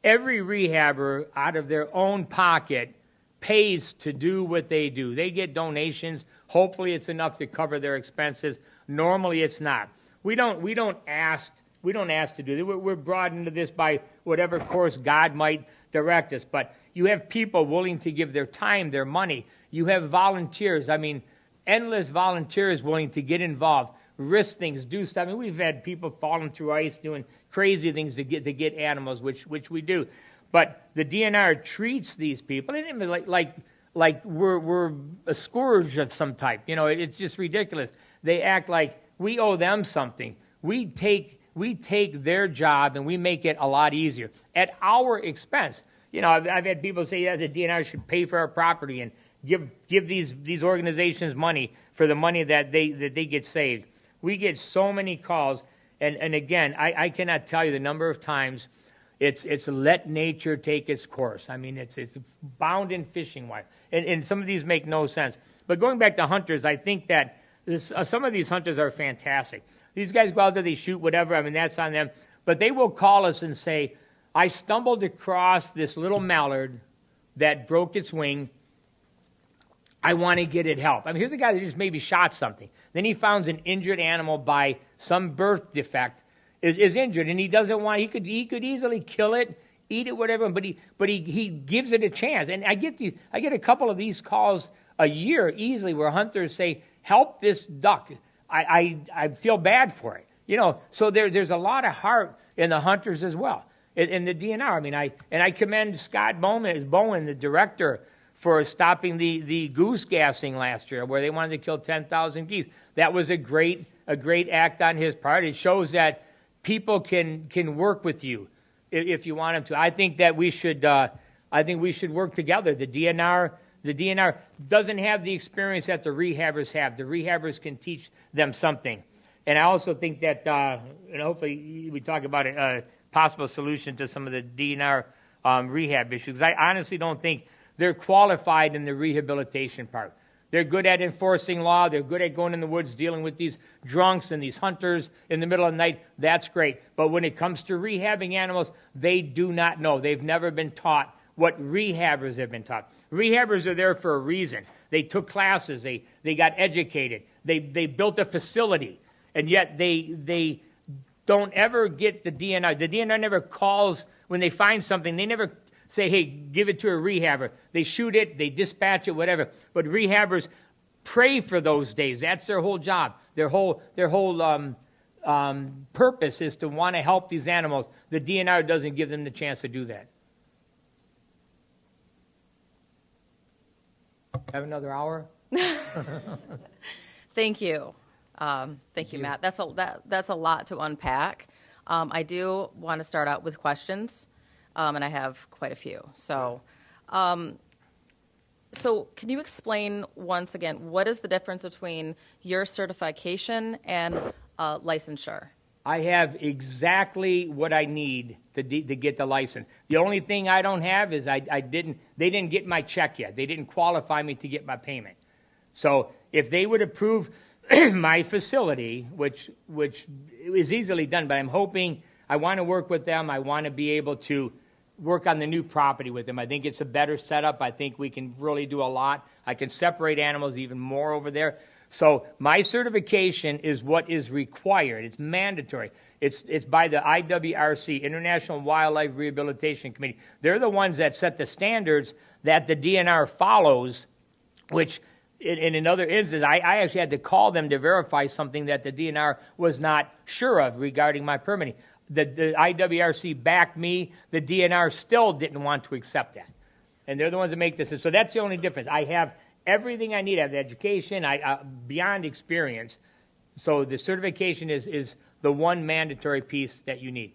Every rehabber, out of their own pocket, pays to do what they do. They get donations. Hopefully it's enough to cover their expenses. Normally it's not. We don't ask to do that. We're brought into this by whatever course God might direct us. But you have people willing to give their time, their money. You have volunteers. I mean, endless volunteers willing to get involved, risk things, do stuff. I mean, we've had people falling through ice, doing crazy things to get animals, which we do. But the DNR treats these people like we're a scourge of some type. It's just ridiculous. They act like we owe them something. We take their job and we make it a lot easier at our expense. I've had people say, yeah, the DNR should pay for our property and give these organizations money for the money that they get saved. We get so many calls, and again, I cannot tell you the number of times it's let nature take its course. I mean, it's bound in fishing wire, and some of these make no sense. But going back to hunters, I think that some of these hunters are fantastic. These guys go out there, they shoot whatever, I mean, that's on them. But they will call us and say, I stumbled across this little mallard that broke its wing. I want to get it help. I mean, here's a guy that just maybe shot something. Then he finds an injured animal by some birth defect, is injured, and he doesn't want, he could easily kill it, eat it, whatever, but he gives it a chance. And I get a couple of these calls a year easily where hunters say, help this duck. I feel bad for it. So there's a lot of heart in the hunters as well. In the DNR, I mean, I commend Scott Bowen, the director, for stopping the goose gassing last year, where they wanted to kill 10,000 geese. That was a great act on his part. It shows that people can work with you if you want them to. I think that we should work together. The DNR doesn't have the experience that the rehabbers have. The rehabbers can teach them something. And I also think that, and hopefully we talk about a possible solution to some of the DNR rehab issues. I honestly don't think they're qualified in the rehabilitation part. They're good at enforcing law. They're good at going in the woods, dealing with these drunks and these hunters in the middle of the night. That's great. But when it comes to rehabbing animals, they do not know. They've never been taught what rehabbers have been taught. Rehabbers are there for a reason. They took classes. They got educated. They built a facility. And yet they don't ever get the DNR. The DNR never calls when they find something. They never say, hey, give it to a rehabber. They shoot it, they dispatch it, whatever. But rehabbers pray for those days. That's their whole job. Their whole purpose is to want to help these animals. The DNR doesn't give them the chance to do that. Have another hour? Thank you. Thank you, Matt. That's a lot to unpack. I do want to start out with questions, and I have quite a few. So can you explain once again, what is the difference between your certification and licensure? I have exactly what I need to get the license. The only thing I don't have is they didn't get my check yet. They didn't qualify me to get my payment. So if they would approve my facility, which is easily done, but I'm hoping, I want to work with them. I want to be able to work on the new property with them. I think it's a better setup. I think we can really do a lot. I can separate animals even more over there. So my certification is what is required. It's mandatory. It's by the IWRC, International Wildlife Rehabilitation Committee. They're the ones that set the standards that the DNR follows, which in another instance, I actually had to call them to verify something that the DNR was not sure of regarding my permitting. The IWRC backed me. The DNR still didn't want to accept that. And they're the ones that make this. So that's the only difference. I have everything I need. I have the education, beyond experience. So the certification is the one mandatory piece that you need.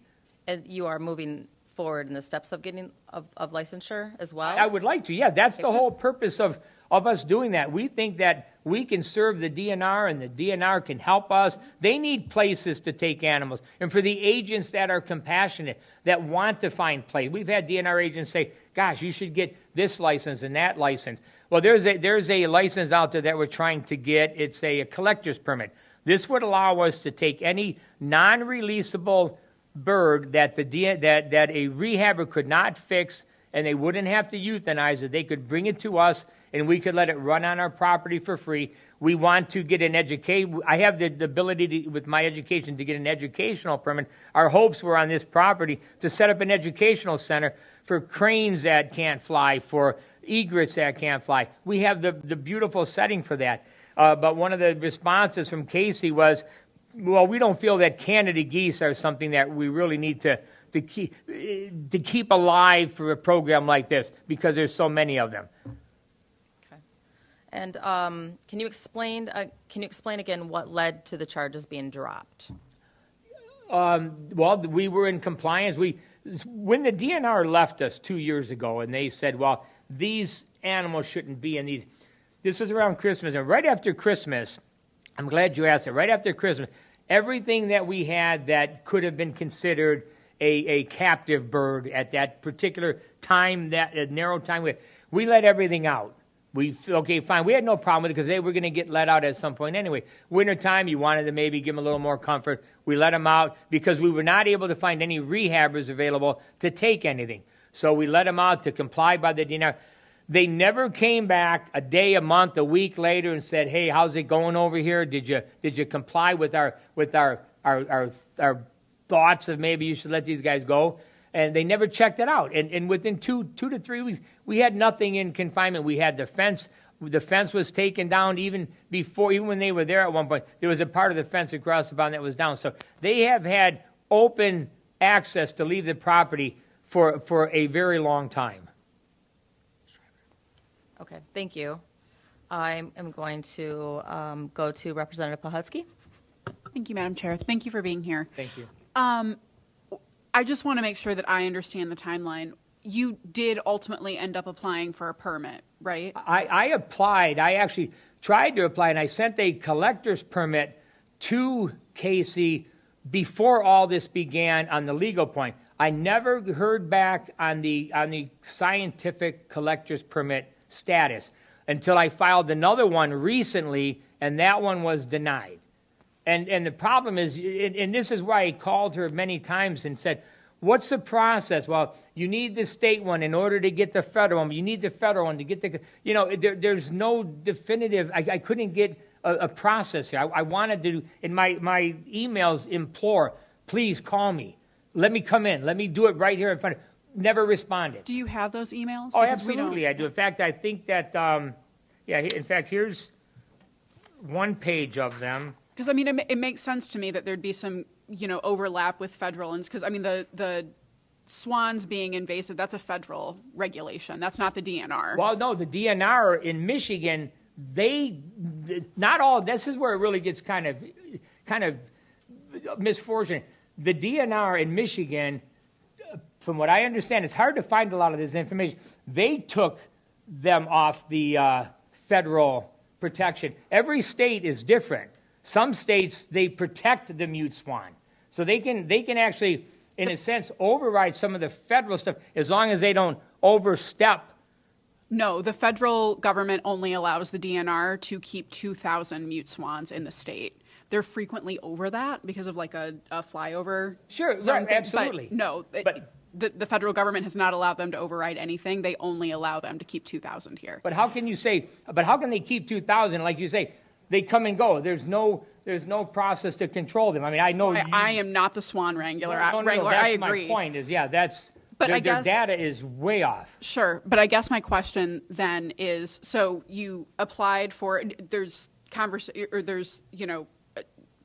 And you are moving forward in the steps of getting of licensure as well? I would like to, yeah. That's the whole purpose of us doing that. We think that we can serve the DNR and the DNR can help us. They need places to take animals. And for the agents that are compassionate, that want to find place. We've had DNR agents say, gosh, you should get this license and that license. Well, there's a license out there that we're trying to get. It's a collector's permit. This would allow us to take any non-releasable bird that a rehabber could not fix, and they wouldn't have to euthanize it. They could bring it to us, and we could let it run on our property for free. We want to get an education. I have the ability with my education to get an educational permit. Our hopes were on this property to set up an educational center for cranes that can't fly, for egrets that can't fly. We have the beautiful setting for that. But one of the responses from Casey was, well, we don't feel that Canada geese are something that we really need to keep alive for a program like this because there's so many of them. Okay. And can you explain again what led to the charges being dropped? Well, we were in compliance. When the DNR left us 2 years ago, and they said, well, these animals shouldn't be in these. This was around Christmas, and right after Christmas, I'm glad you asked it. Right after Christmas, everything that we had that could have been considered a captive bird at that particular time, that narrow time, we let everything out. Okay, fine. We had no problem with it because they were going to get let out at some point anyway. Wintertime, you wanted to maybe give them a little more comfort. We let them out because we were not able to find any rehabbers available to take anything. So we let them out to comply by the DNR. They never came back a day, a month, a week later and said, "Hey, how's it going over here? Did you comply with our thoughts of maybe you should let these guys go?" And they never checked it out. And within two to 3 weeks, we had nothing in confinement. We had the fence. The fence was taken down even when they were there at one point. There was a part of the fence across the pond that was down. So they have had open access to leave the property for a very long time. Okay, thank you. I am going to go to Representative Pahutsky. Thank you, Madam Chair. Thank you for being here. Thank you. I just want to make sure that I understand the timeline. You did ultimately end up applying for a permit, right? I applied. I actually tried to apply, and I sent a collector's permit to Casey before all this began on the legal point. I never heard back on the scientific collector's permit status until I filed another one recently, and that one was denied. And the problem is, and this is why I called her many times and said, what's the process? Well, you need the state one in order to get the federal one. You need the federal one to get the, there's no definitive, I couldn't get a process here. I wanted to, in my emails, implore, please call me. Let me come in. Let me do it right here in front of you. Never responded. Do you have those emails? Oh, Because absolutely, I do. In fact, I think that, in fact, here's one page of them. Because, I mean, it makes sense to me that there'd be some, overlap with federal ones. Because, I mean, the swans being invasive, that's a federal regulation. That's not the DNR. Well, no, the DNR in Michigan, not all, this is where it really gets kind of misfortunate. The DNR in Michigan, from what I understand, it's hard to find a lot of this information. They took them off the federal protection. Every state is different. Some states, they protect the mute swan. So they can actually, in a sense, override some of the federal stuff as long as they don't overstep. No, the federal government only allows the DNR to keep 2,000 mute swans in the state. They're frequently over that because of like a flyover. Sure, zone right, thing. absolutely. But no, the federal government has not allowed them to override anything. They only allow them to keep 2,000 here. But how can they keep 2,000? Like you say, they come and go. There's no process to control them. I mean, I know I am not the swan wrangler. No, I agree. My point is, that's. But their data is way off. Sure, but I guess my question then is: so you applied for? There's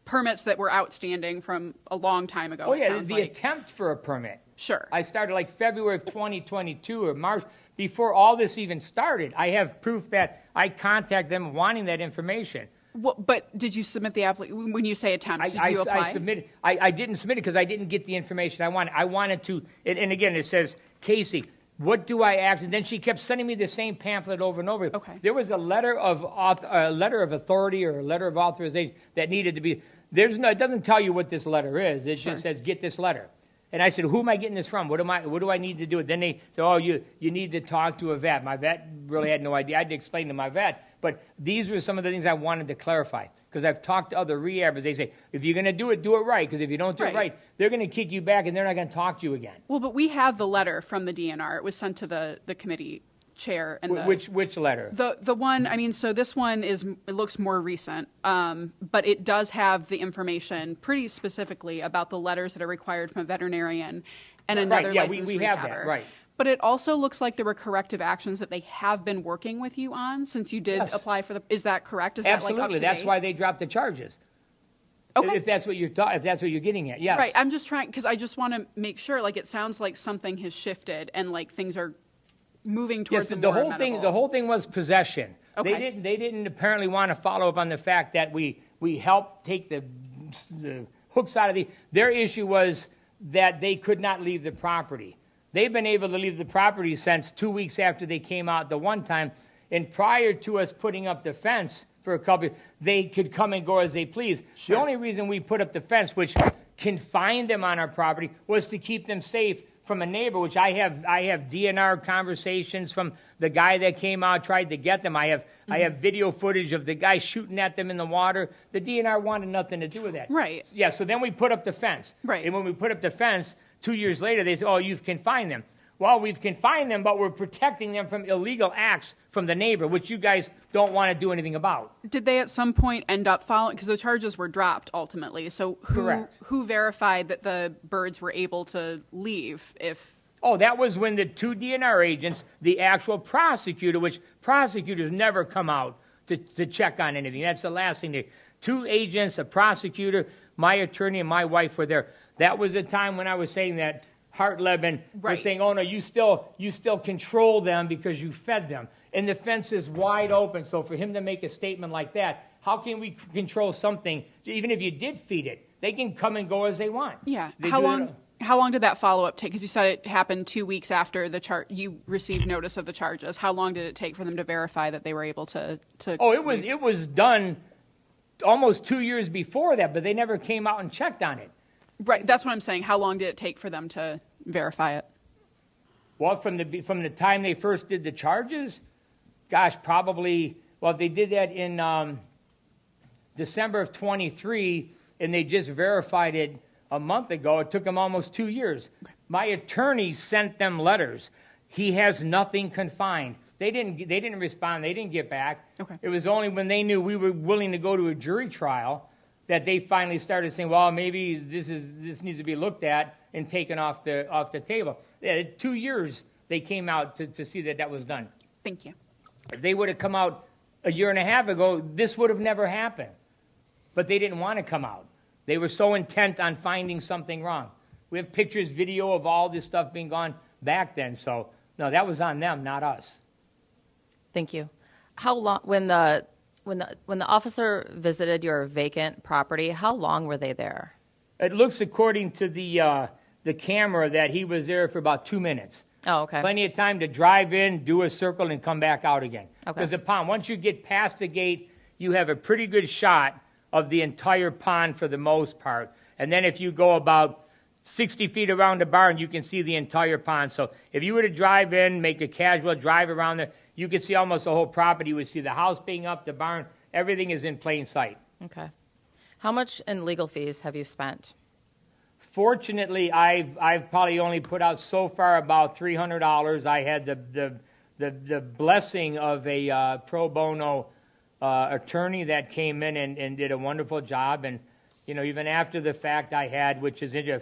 permits that were outstanding from a long time ago. Oh yeah, the attempt for a permit. Sure. I started like February of 2022 or March before all this even started. I have proof that I contacted them wanting that information. Well, but did you submit the application? When you say attempt, did you apply? I submitted. I didn't submit it because I didn't get the information I wanted. I wanted to, and again, it says, Casey, what do I act? And then she kept sending me the same pamphlet over and over. Okay. There was a letter of authority or a letter of authorization that needed to be. It doesn't tell you what this letter is. It just says, get this letter. And I said, who am I getting this from? What do I need to do? Then they said, oh, you need to talk to a vet. My vet really had no idea. I had to explain to my vet. But these were some of the things I wanted to clarify. Because I've talked to other rehabbers. They say, if you're going to do it right. Because if you don't do it right, they're going to kick you back and they're not going to talk to you again. Well, but we have the letter from the DNR. It was sent to the committee chair. And which letter? The one, I mean, so this one it looks more recent, but it does have the information pretty specifically about the letters that are required from a veterinarian and another licensed we rehabber. have that, right. But it also looks like there were corrective actions that they have been working with you on since you did apply for is that correct? Is Absolutely. that like up to That's date? why they dropped the charges. Okay. If that's what you're getting at, yes. Right. I'm just trying because I just want to make sure. Like it sounds like something has shifted and like things are moving towards the whole thing was possession. Okay. They didn't apparently want to follow up on the fact that we helped take the hooks out of their issue was that they could not leave the property. They've been able to leave the property since 2 weeks after they came out the one time, and prior to us putting up the fence for a couple, they could come and go as they please. Sure. The only reason we put up the fence, which confined them on our property, was to keep them safe from a neighbor, which I have DNR conversations from the guy that came out, tried to get them. I have video footage of the guy shooting at them in the water. The DNR wanted nothing to do with that. Right. Yeah, so then we put up the fence. Right. And when we put up the fence, 2 years later, they said, oh, you've confined them. Well, we've confined them, but we're protecting them from illegal acts from the neighbor, which you guys don't want to do anything about. Did they at some point end up following, because the charges were dropped ultimately, so who verified that the birds were able to leave if... Oh, that was when the two DNR agents, the actual prosecutor, which prosecutors never come out to check on anything. That's the last thing. Two agents, a prosecutor, my attorney, and my wife were there. That was the time when I was saying that Hartleben was saying, oh, no, you still control them because you fed them. And the fence is wide open. So for him to make a statement like that, how can we control something, even if you did feed it, They can come and go as they want. Yeah. They How do long? it- How long did that follow-up take? Because you said it happened 2 weeks after you received notice of the charges. How long did it take for them to verify that they were able to? Oh, it was done almost 2 years before that, but they never came out and checked on it. Right. That's what I'm saying. How long did it take for them to verify it? Well, from the time they first did the charges, gosh, probably. Well, they did that in December of 23, and they just verified it a month ago. It took them almost 2 years. My attorney sent them letters. He has nothing confined. They didn't respond. They didn't get back. Okay. It was only when they knew we were willing to go to a jury trial that they finally started saying, well, maybe this needs to be looked at and taken off the table. Yeah, 2 years they came out to see that was done. Thank you. If they would have come out a year and a half ago, this would have never happened. But they didn't want to come out. They were so intent on finding something wrong. We have pictures, video of all this stuff being gone back then. So, no, that was on them, not us. Thank you. How long, when the officer visited your vacant property, how long were they there? It looks, according to the camera, that he was there for about 2 minutes. Oh, okay. Plenty of time to drive in, do a circle, and come back out again. Okay. Because the pond, once you get past the gate, you have a pretty good shot of the entire pond for the most part. And then if you go about 60 feet around the barn, you can see the entire pond. So if you were to drive in, make a casual drive around there, you could see almost the whole property. You would see the house being up, the barn, everything is in plain sight. Okay. How much in legal fees have you spent? Fortunately, I've probably only put out so far about $300. I had the blessing of a pro bono attorney that came in and did a wonderful job. And, even after the fact I had, which is a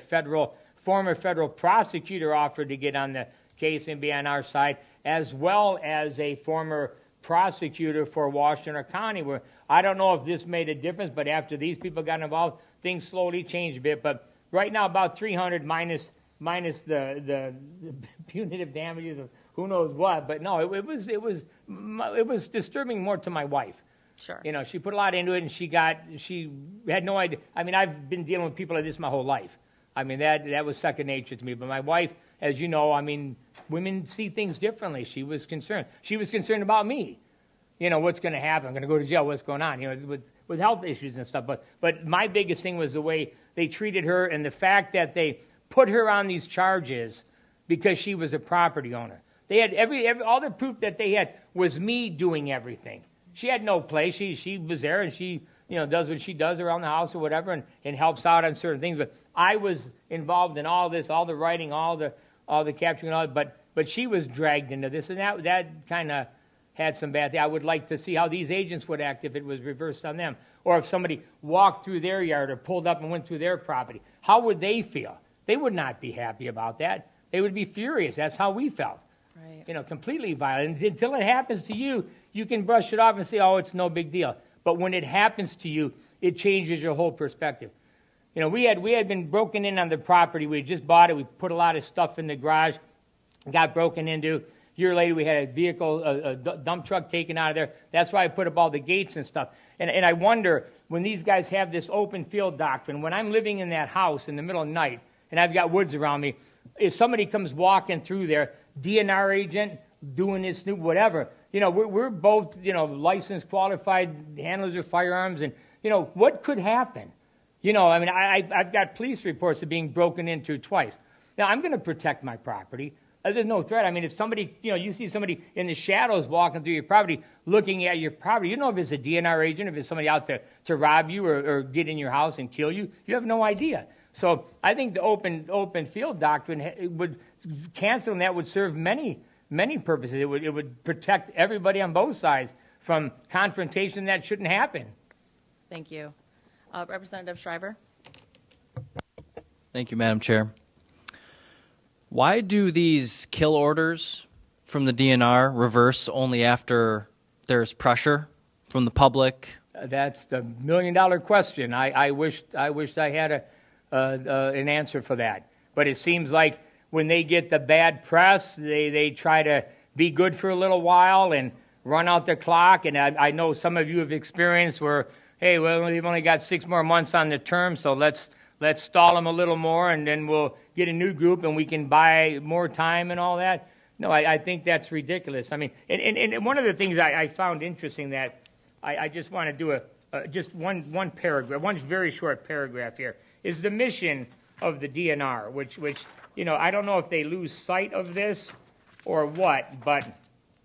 former federal prosecutor offered to get on the case and be on our side, as well as a former prosecutor for Washington County, where I don't know if this made a difference, but after these people got involved, things slowly changed a bit. But right now, about 300 minus the punitive damages of who knows what. But no, it was disturbing more to my wife. Sure. She put a lot into it, and she had no idea. I mean, I've been dealing with people like this my whole life. I mean, that was second nature to me. But my wife, as you know, I mean, women see things differently. She was concerned. She was concerned about me. What's going to happen? I'm going to go to jail. What's going on? With health issues and stuff. But my biggest thing was the way they treated her and the fact that they put her on these charges because she was a property owner. They had all the proof that they had was me doing everything. She had no place. She was there, and she does what she does around the house or whatever, and helps out on certain things. But I was involved in all this, all the writing, all the capturing, and all. But she was dragged into this, and that kind of had some bad things. I would like to see how these agents would act if it was reversed on them, or if somebody walked through their yard or pulled up and went through their property. How would they feel? They would not be happy about that. They would be furious. That's how we felt. Right. Completely violent. Until it happens to you, you can brush it off and say, oh, it's no big deal. But when it happens to you, it changes your whole perspective. We had been broken in on the property. We had just bought it. We put a lot of stuff in the garage, got broken into. A year later, we had a vehicle, a dump truck taken out of there. That's why I put up all the gates and stuff. And I wonder, when these guys have this open field doctrine, when I'm living in that house in the middle of the night, and I've got woods around me, if somebody comes walking through there, DNR agent, doing his snoop, whatever, we're both, licensed, qualified handlers of firearms, and, what could happen? I mean, I've got police reports of being broken into twice. Now, I'm going to protect my property. There's no threat. I mean, if somebody, you see somebody in the shadows walking through your property, looking at your property, if it's a DNR agent, if it's somebody out to rob you or get in your house and kill you, you have no idea. So I think the open field doctrine would canceling that would serve many purposes. It would protect everybody on both sides from confrontation that shouldn't happen. Thank you. Representative Shriver? Thank you, Madam Chair. Why do these kill orders from the DNR reverse only after there's pressure from the public? That's the million-dollar question. I wished I had an answer for that. But it seems like when they get the bad press, they try to be good for a little while and run out the clock. And I know some of you have experienced where, hey, well, we've only got 6 more months on the term, so let's stall them a little more, and then we'll get a new group, and we can buy more time and all that. No, I think that's ridiculous. I mean, and one of the things I found interesting that I just want to do just one paragraph, one very short paragraph here, is the mission of the DNR, which I don't know if they lose sight of this or what, but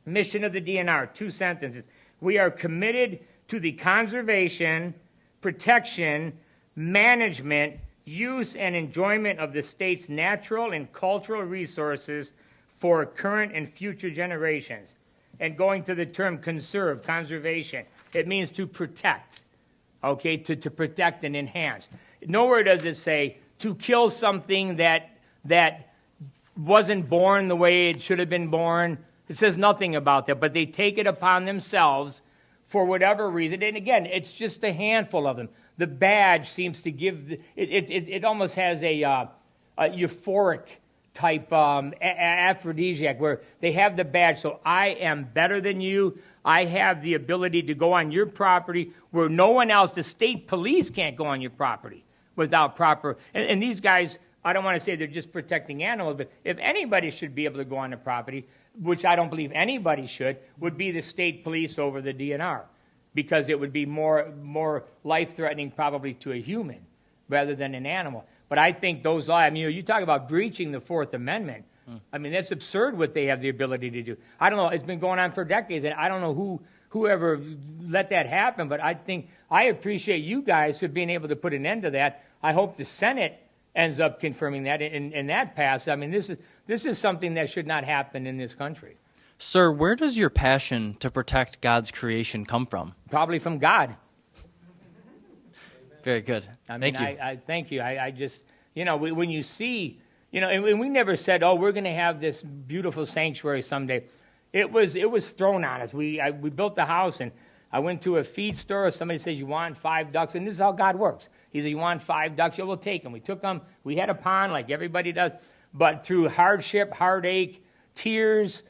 mission of the DNR, 2 sentences. We are committed to the conservation, protection, management, use, and enjoyment of the state's natural and cultural resources for current and future generations. And going to the term conserve, conservation, it means to protect, okay, to protect and enhance. Nowhere does it say to kill something that wasn't born the way it should have been born. It says nothing about that, but they take it upon themselves for whatever reason. And again, it's just a handful of them. The badge seems to give, it almost has a euphoric type aphrodisiac where they have the badge, so I am better than you. I have the ability to go on your property where no one else, the state police can't go on your property without proper, and these guys, I don't want to say they're just protecting animals, but if anybody should be able to go on the property, which I don't believe anybody should, would be the state police over the DNR, because it would be more life-threatening probably to a human rather than an animal. But I think those, I mean, you talk about breaching the Fourth Amendment. I mean, that's absurd what they have the ability to do. I don't know. It's been going on for decades, and I don't know whoever let that happen, but I appreciate you guys for being able to put an end to that. I hope the Senate ends up confirming that, and that passes. I mean, this is something that should not happen in this country. Sir, where does your passion to protect God's creation come from? Probably from God. Very good. Thank you. I thank you. I just, when you see, and we never said, oh, we're going to have this beautiful sanctuary someday. It was thrown on us. We built the house, and I went to a feed store. Somebody says, you want 5 ducks? And this is how God works. He said, you want 5 ducks? Yeah, we'll take them. We took them. We had a pond like everybody does. But through hardship, heartache, tears,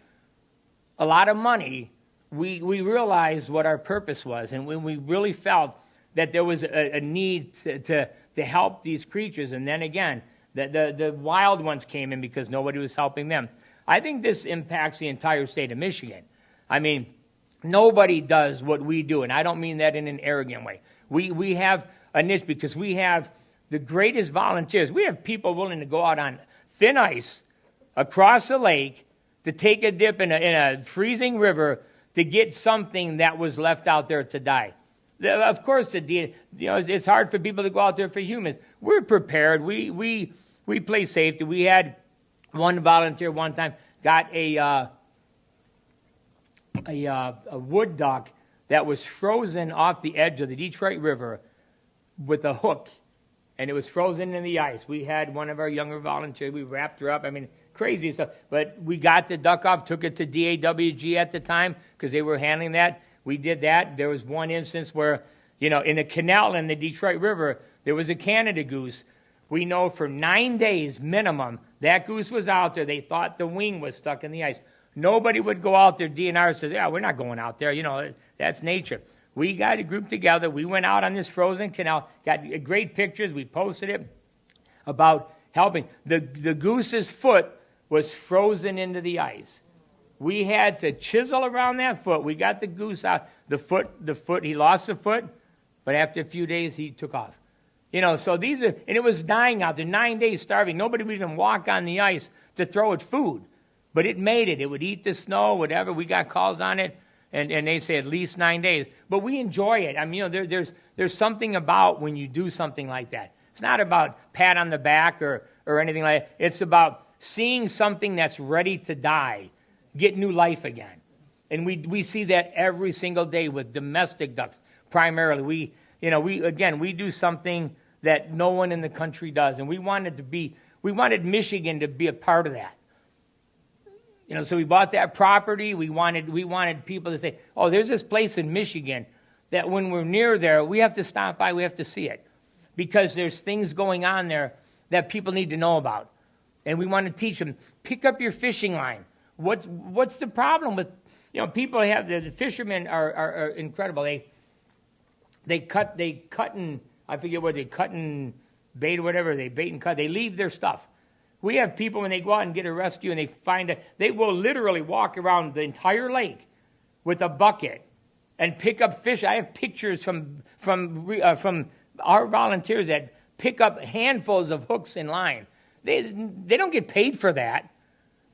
a lot of money, we realized what our purpose was. And when we really felt that there was a need to help these creatures, and then again, the wild ones came in because nobody was helping them. I think this impacts the entire state of Michigan. I mean, nobody does what we do, and I don't mean that in an arrogant way. We have a niche because we have the greatest volunteers. We have people willing to go out on thin ice across a lake to take a dip in a freezing river to get something that was left out there to die. Of course, it's hard for people to go out there for humans. We're prepared. We play safety. We had one volunteer one time got a wood duck that was frozen off the edge of the Detroit River with a hook, and it was frozen in the ice. We had one of our younger volunteers. We wrapped her up. I mean, crazy stuff. But we got the duck off, took it to DAWG at the time because they were handling that. We did that. There was one instance where, in a canal in the Detroit River, there was a Canada goose. We know for 9 days minimum that goose was out there. They thought the wing was stuck in the ice. Nobody would go out there. DNR says, yeah, we're not going out there. That's nature. We got a group together. We went out on this frozen canal, got great pictures. We posted it about helping. The goose's foot was frozen into the ice. We had to chisel around that foot. We got the goose out. The foot, he lost the foot, but after a few days, he took off. So and it was dying out there, 9 days starving. Nobody would even walk on the ice to throw it food. But it made it. It would eat the snow, whatever. We got calls on it, and they say at least 9 days. But we enjoy it. I mean, there's something about when you do something like that. It's not about pat on the back or anything like that. It's about seeing something that's ready to die get new life again. And we see that every single day with domestic ducks, primarily. We do something that no one in the country does. And we wanted Michigan to be a part of that. So we bought that property. We wanted people to say, oh, there's this place in Michigan that when we're near there, we have to stop by, we have to see it. Because there's things going on there that people need to know about. And we want to teach them, pick up your fishing line. What's the problem with, people have, the fishermen are incredible. they cut and, I forget what they cut and bait or whatever, they bait and cut, they leave their stuff. We have people when they go out and get a rescue and they find it, they will literally walk around the entire lake with a bucket and pick up fish. I have pictures from our volunteers that pick up handfuls of hooks and line. They don't get paid for that.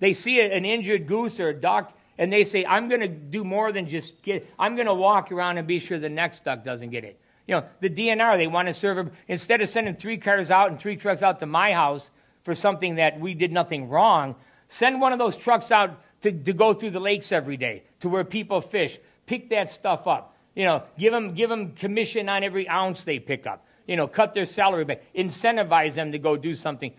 They see an injured goose or a duck, and they say, I'm going to do more than just I'm going to walk around and be sure the next duck doesn't get it. You know, the DNR, they want to serve, instead of sending 3 cars out and 3 trucks out to my house for something that we did nothing wrong, send one of those trucks out to go through the lakes every day to where people fish. Pick that stuff up. You know, give them commission on every ounce they pick up. You know, cut their salary back. Incentivize them to go do something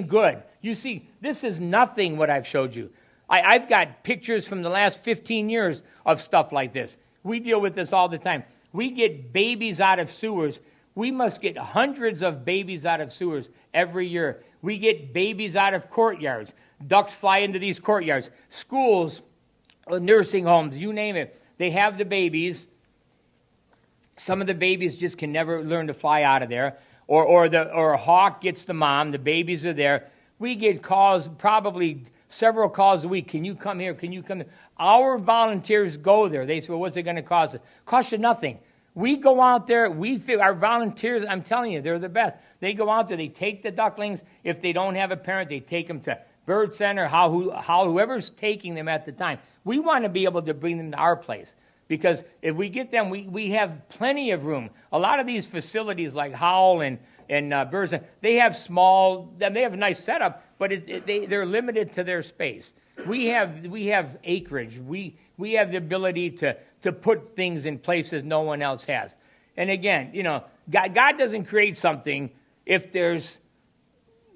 good. You see, this is nothing what I've showed you. I've got pictures from the last 15 years of stuff like this. We deal with this all the time. We get babies out of sewers. We must get hundreds of babies out of sewers every year. We get babies out of courtyards. Ducks fly into these courtyards. Schools, nursing homes, you name it. They have the babies. Some of the babies just can never learn to fly out of there. Or a hawk gets the mom. The babies are there. We get calls, probably several calls a week. Can you come here? Can you come there? Our volunteers go there. They say, well, what's it going to cost us? Cost you nothing. We go out there. Our volunteers, I'm telling you, they're the best. They go out there. They take the ducklings. If they don't have a parent, they take them to Bird Center, whoever's taking them at the time. We want to be able to bring them to our place. Because if we get them, we have plenty of room. A lot of these facilities like Howell and Bird Center, they have a nice setup, but they're limited to their space. We have acreage. We have the ability to put things in places no one else has. And again, you know, God doesn't create something if there's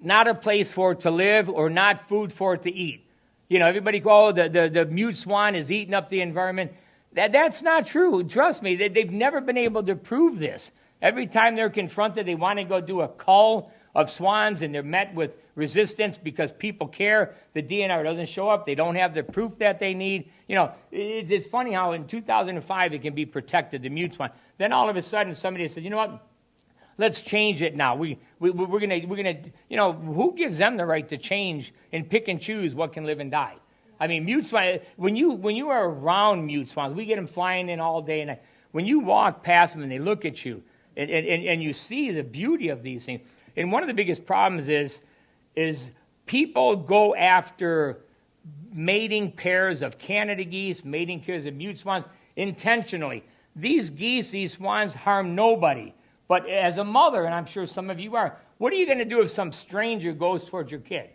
not a place for it to live or not food for it to eat. You know, everybody go, the mute swan is eating up the environment. That's not true. Trust me, they've never been able to prove this. Every time they're confronted, they want to go do a cull of swans, and they're met with resistance because people care. The DNR doesn't show up. They don't have the proof that they need. You know, it's funny how in 2005 it can be protected, the mute swan. Then all of a sudden somebody says, you know what? Let's change it now. We're gonna, you know, who gives them the right to change and pick and choose what can live and die? I mean, mute swans, when you are around mute swans, we get them flying in all day and night. When you walk past them and they look at you and you see the beauty of these things, and one of the biggest problems is people go after mating pairs of Canada geese, mating pairs of mute swans intentionally. These geese, these swans harm nobody. But as a mother, and I'm sure some of you are, what are you going to do if some stranger goes towards your kid?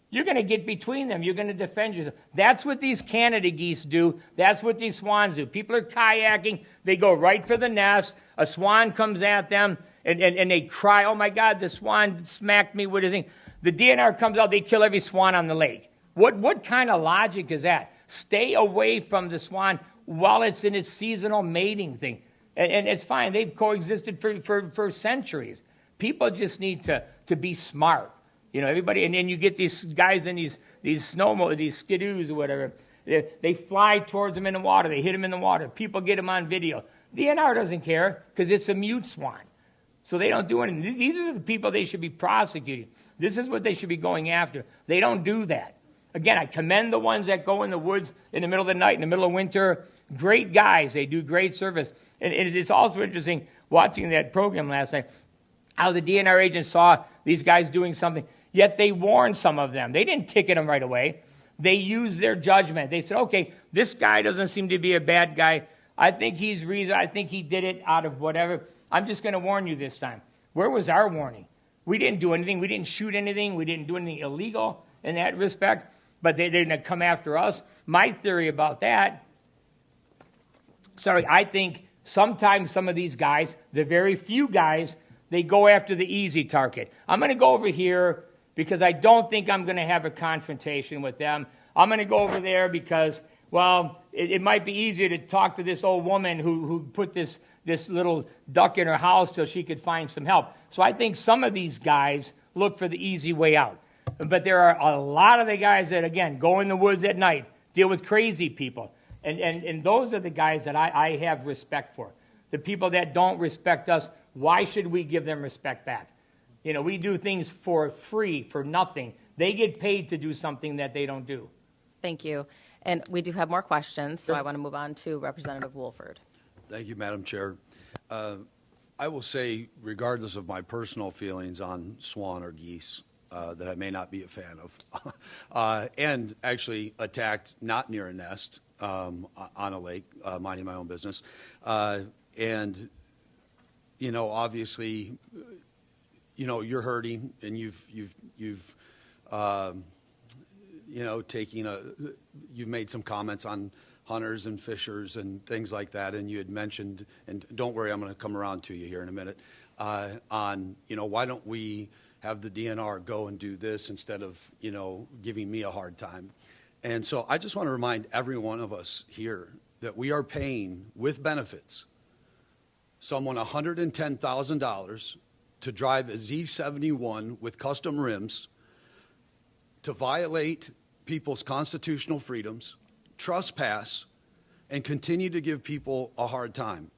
You're going to get between them. You're going to defend yourself. That's what these Canada geese do. That's what these swans do. People are kayaking. They go right for the nest. A swan comes at them, and they cry, oh, my God, the swan smacked me with his thing. The DNR comes out. They kill every swan on the lake. What kind of logic is that? Stay away from the swan while it's in its seasonal mating thing. And it's fine. They've coexisted for centuries. People just need to be smart. You know, everybody, and then you get these guys in these skidoos or whatever. They fly towards them in the water. They hit them in the water. People get them on video. DNR doesn't care because it's a mute swan. So they don't do anything. These are the people they should be prosecuting. This is what they should be going after. They don't do that. Again, I commend the ones that go in the woods in the middle of the night, in the middle of winter. Great guys. They do great service. And it's also interesting watching that program last night, how the DNR agents saw these guys doing something. Yet they warned some of them. They didn't ticket them right away. They used their judgment. They said, okay, this guy doesn't seem to be a bad guy. I think he's reason. I think he did it out of whatever. I'm just going to warn you this time. Where was our warning? We didn't do anything. We didn't shoot anything. We didn't do anything illegal in that respect. But they're going to come after us. My theory about that, I think sometimes some of these guys, the very few guys, they go after the easy target. I'm going to go over here because I don't think I'm going to have a confrontation with them. I'm going to go over there because, well, it might be easier to talk to this old woman who put this little duck in her house till she could find some help. So I think some of these guys look for the easy way out. But there are a lot of the guys that, again, go in the woods at night, deal with crazy people. And those are the guys that I have respect for. The people that don't respect us, why should we give them respect back? You know, we do things for free, for nothing. They get paid to do something that they don't do. Thank you. And we do have more questions, so I want to move on to Representative Wolford. Thank you, Madam Chair. I will say, regardless of my personal feelings on swan or geese, that I may not be a fan of, and actually attacked not near a nest on a lake, minding my own business, and you know, obviously, you know, you're hurting, and you've you know, you've made some comments on hunters and fishers and things like that, and you had mentioned, and don't worry, I'm going to come around to you here in a minute, on, you know, why don't we have the DNR go and do this instead of, you know, giving me a hard time. And so I just want to remind every one of us here that we are paying, with benefits, someone $110,000 to drive a Z71 with custom rims, to violate people's constitutional freedoms, trespass, and continue to give people a hard time.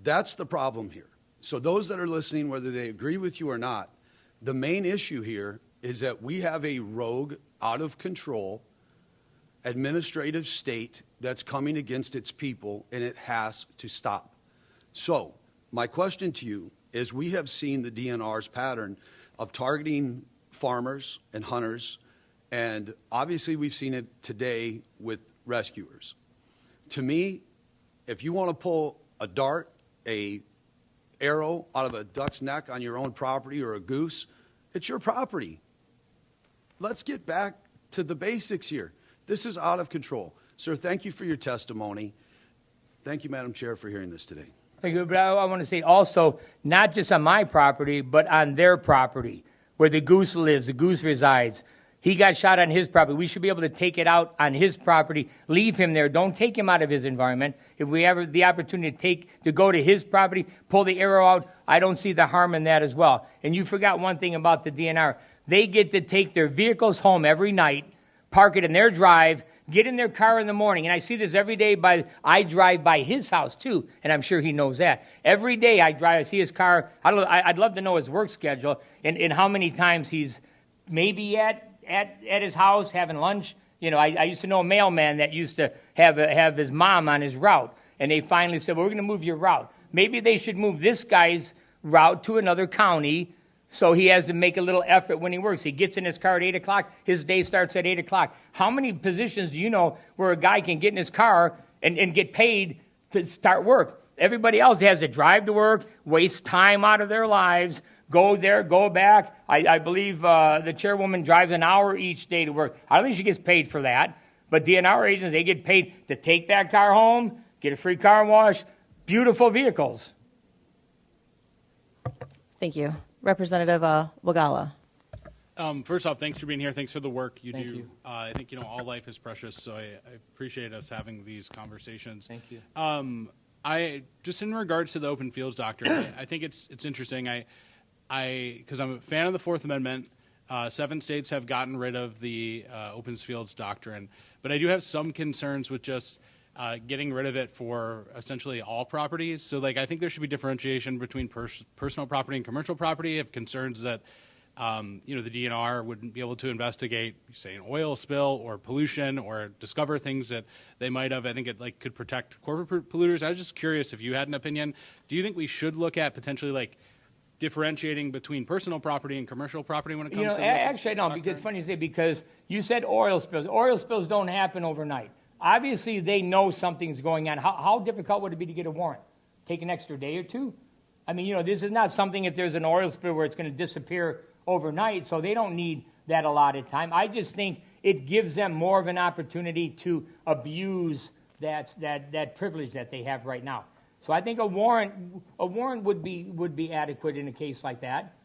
That's the problem here. So those that are listening, whether they agree with you or not, the main issue here is that we have a rogue, out of control, administrative state that's coming against its people, and it has to stop. So my question to you is, we have seen the DNR's pattern of targeting farmers and hunters, and obviously we've seen it today with rescuers. To me, if you want to pull a dart, a arrow out of a duck's neck on your own property, or a goose, it's your property. Let's get back to the basics here. This is out of control. Sir, thank you for your testimony. Thank you, Madam Chair, for hearing this today. Thank you. But I want to say also, not just on my property, but on their property, where the goose lives, the goose resides. He got shot on his property. We should be able to take it out on his property, leave him there. Don't take him out of his environment. If we have the opportunity to go to his property, pull the arrow out, I don't see the harm in that as well. And you forgot one thing about the DNR. They get to take their vehicles home every night, park it in their drive, get in their car in the morning. And I see this every day. I drive by his house too, and I'm sure he knows that. Every day I see his car. I'd love to know his work schedule and how many times he's maybe at his house having lunch. You know, I used to know a mailman that used to have his mom on his route, and they finally said, well, we're going to move your route. Maybe they should move this guy's route to another county, so he has to make a little effort when he works. He gets in his car at 8 o'clock. His day starts at 8 o'clock. How many positions do you know where a guy can get in his car and get paid to start work? Everybody else has to drive to work, waste time out of their lives, go there, go back. I believe the chairwoman drives an hour each day to work. I don't think she gets paid for that. But DNR agents, they get paid to take that car home, get a free car wash, beautiful vehicles. Thank you. Representative Wagala. First off, thanks for being here. Thanks for the work you Thank do. you. I think, you know, all life is precious, so I appreciate us having these conversations. Thank you. I just in regards to the open fields doctrine, I think it's interesting. Because I'm a fan of the Fourth Amendment. 7 states have gotten rid of the open fields doctrine, but I do have some concerns with just getting rid of it for essentially all properties. So, like, I think there should be differentiation between personal property and commercial property. I have concerns that you know, the DNR wouldn't be able to investigate, say, an oil spill or pollution or discover things that they might have. I think it could protect corporate polluters. I was just curious if you had an opinion. Do you think we should look at potentially differentiating between personal property and commercial property when it comes to actually I don't, because it's funny you say, because you said oil spills. Oil spills don't happen overnight. Obviously, they know something's going on. How difficult would it be to get a warrant? Take an extra day or two? I mean, you know, this is not something, if there's an oil spill, where it's going to disappear overnight, so they don't need that allotted time. I just think it gives them more of an opportunity to abuse that privilege that they have right now. So I think a warrant would be adequate in a case like that.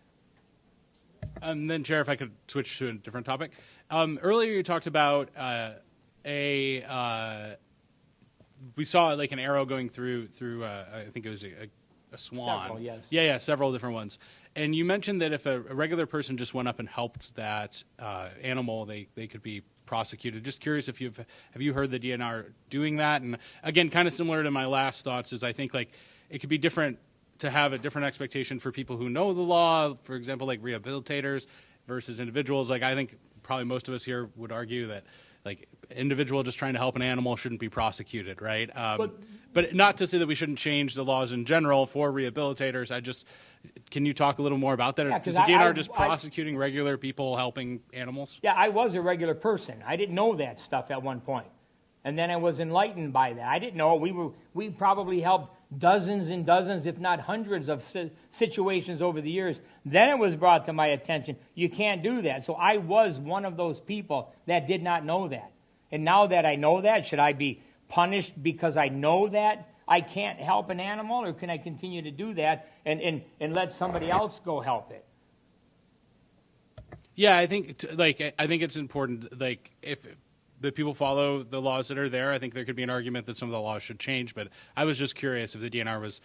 And then, Chair, if I could switch to a different topic. Earlier you talked about we saw an arrow going through I think it was a swan. Several, yes. Yeah, several different ones. And you mentioned that if a regular person just went up and helped that animal, they could be prosecuted. Just curious if have you heard the DNR doing that? And again, kind of similar to my last thoughts, is I think it could be different to have a different expectation for people who know the law, for example, like rehabilitators versus individuals. Like I think probably most of us here would argue that like individual just trying to help an animal shouldn't be prosecuted, right? But not to say that we shouldn't change the laws in general for rehabilitators. Can you talk a little more about that? Yeah, Is the DNR just prosecuting regular people helping animals? Yeah, I was a regular person. I didn't know that stuff at one point. And then I was enlightened by that. I didn't know. We probably helped dozens and dozens, if not hundreds of situations over the years. Then it was brought to my attention, you can't do that. So I was one of those people that did not know that. And now that I know that, should I be punished because I know that I can't help an animal, or can I continue to do that and let somebody else go help it? Yeah, I think it's important. Like if the people follow the laws that are there, I think there could be an argument that some of the laws should change. But I was just curious if the DNR was,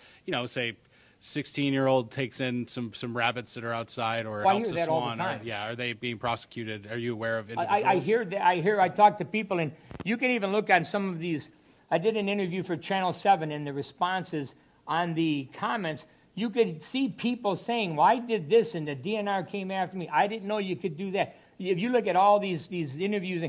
say, 16-year-old takes in some rabbits that are outside or helps a swan. Are they being prosecuted? Are you aware of individuals? I hear that. I talk to people, and you can even look on some of these. I did an interview for Channel 7, and the responses on the comments, you could see people saying, well, I did this, and the DNR came after me. I didn't know you could do that. If you look at all these interviews,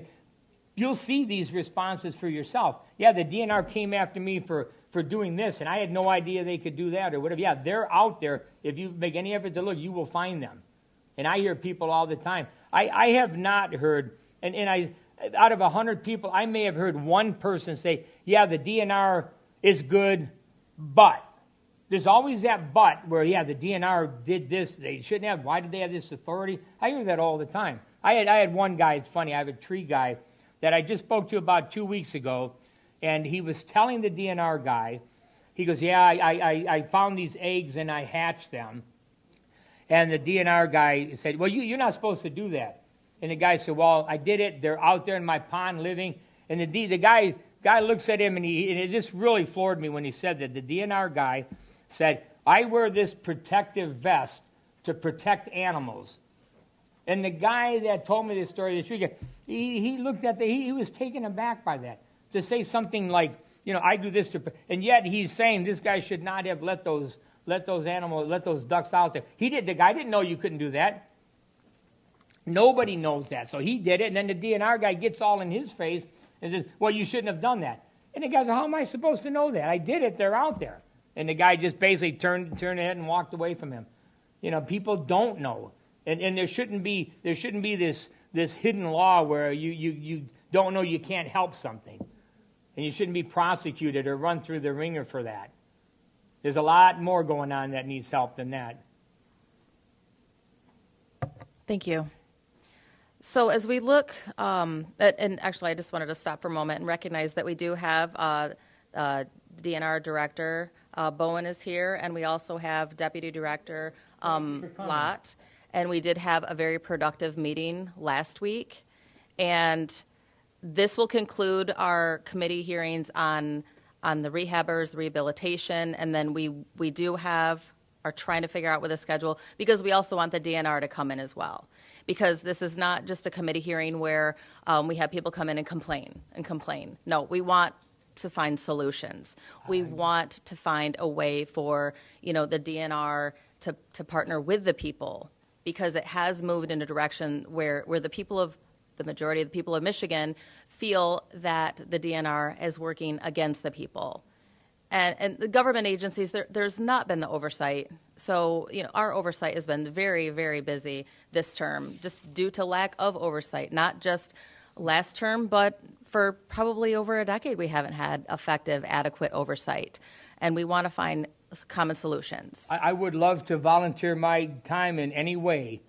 you'll see these responses for yourself. Yeah, the DNR came after me for doing this, and I had no idea they could do that or whatever. Yeah, they're out there. If you make any effort to look, you will find them. And I hear people all the time. I have not heard, and out of 100 people, I may have heard one person say, yeah, the DNR is good, but. There's always that but where, yeah, the DNR did this. They shouldn't have. Why did they have this authority? I hear that all the time. I had one guy, it's funny, I have a tree guy that I just spoke to about 2 weeks ago, and he was telling the DNR guy, he goes, yeah, I found these eggs and I hatched them. And the DNR guy said, well, you're not supposed to do that. And the guy said, well, I did it. They're out there in my pond living. And the guy looks at him, and it just really floored me when he said that. The DNR guy said, I wear this protective vest to protect animals. And the guy that told me this story this weekend, he looked at he was taken aback by that. To say something like, I do this and yet he's saying this guy should not have let those ducks out there. The guy didn't know you couldn't do that. Nobody knows that. So he did it, and then the DNR guy gets all in his face and says, well, you shouldn't have done that. And the guy says, how am I supposed to know that? I did it, they're out there. And the guy just basically turned ahead and walked away from him. People don't know. And there shouldn't be this hidden law where you don't know you can't help something. And you shouldn't be prosecuted or run through the ringer for that. There's a lot more going on that needs help than that. Thank you. So as we look, and actually I just wanted to stop for a moment and recognize that we do have DNR Director Bowen is here, and we also have Deputy Director Lott. And we did have a very productive meeting last week. And this will conclude our committee hearings on the rehabbers, rehabilitation, and then we do are trying to figure out with a schedule, because we also want the DNR to come in as well. Because this is not just a committee hearing where we have people come in and complain. No, we want to find solutions. We want to find a way for, the DNR to partner with the people, because it has moved in a direction where the majority of the people of Michigan feel that the DNR is working against the people. And the government agencies, there's not been the oversight. So, our oversight has been very, very busy this term, just due to lack of oversight, not just last term, but for probably over a decade we haven't had effective, adequate oversight. And we want to find common solutions. I would love to volunteer my time in any way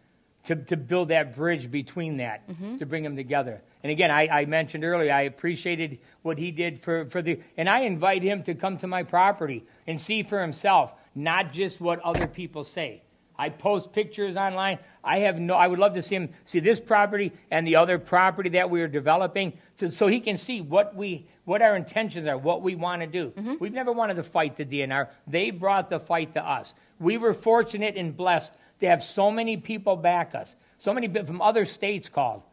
to build that bridge between that, to bring them together. And again, I mentioned earlier, I appreciated what he did and I invite him to come to my property and see for himself, not just what other people say. I post pictures online. I would love to see him see this property and the other property that we are developing, so he can see what our intentions are, what we want to do. We've never wanted to fight the DNR. They brought the fight to us. We were fortunate and blessed to have so many people back us. So many from other states called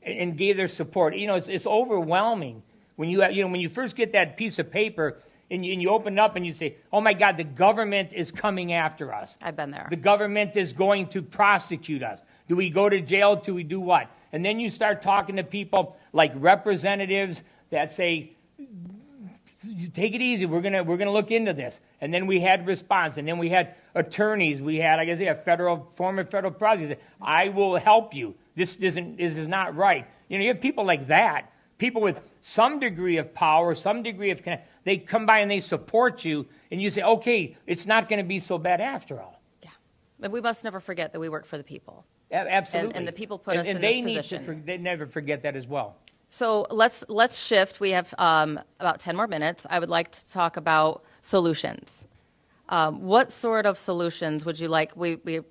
and gave their support. It's overwhelming when you first get that piece of paper and you open it up and you say, oh my God, the government is coming after us. I've been there. The government is going to prosecute us. Do we go to jail? Do we do what? And then you start talking to people like representatives that say, take it easy. We're gonna look into this. And then we had response. And then we had attorneys. We had, I guess, former federal prosecutors. I will help you. This is not right. You have people like that. People with some degree of power, some degree of connect. They come by and they support you, and you say, okay, it's not going to be so bad after all. Yeah. But we must never forget that we work for the people. Absolutely. And the people put us in this position. They never forget that as well. So let's shift. We have about 10 more minutes. I would like to talk about solutions. What sort of solutions would you like? We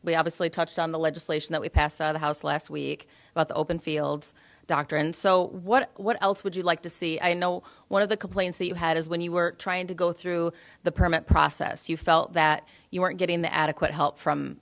obviously touched on the legislation that we passed out of the House last week about the open fields doctrine. So what else would you like to see? I know one of the complaints that you had is when you were trying to go through the permit process, you felt that you weren't getting the adequate help from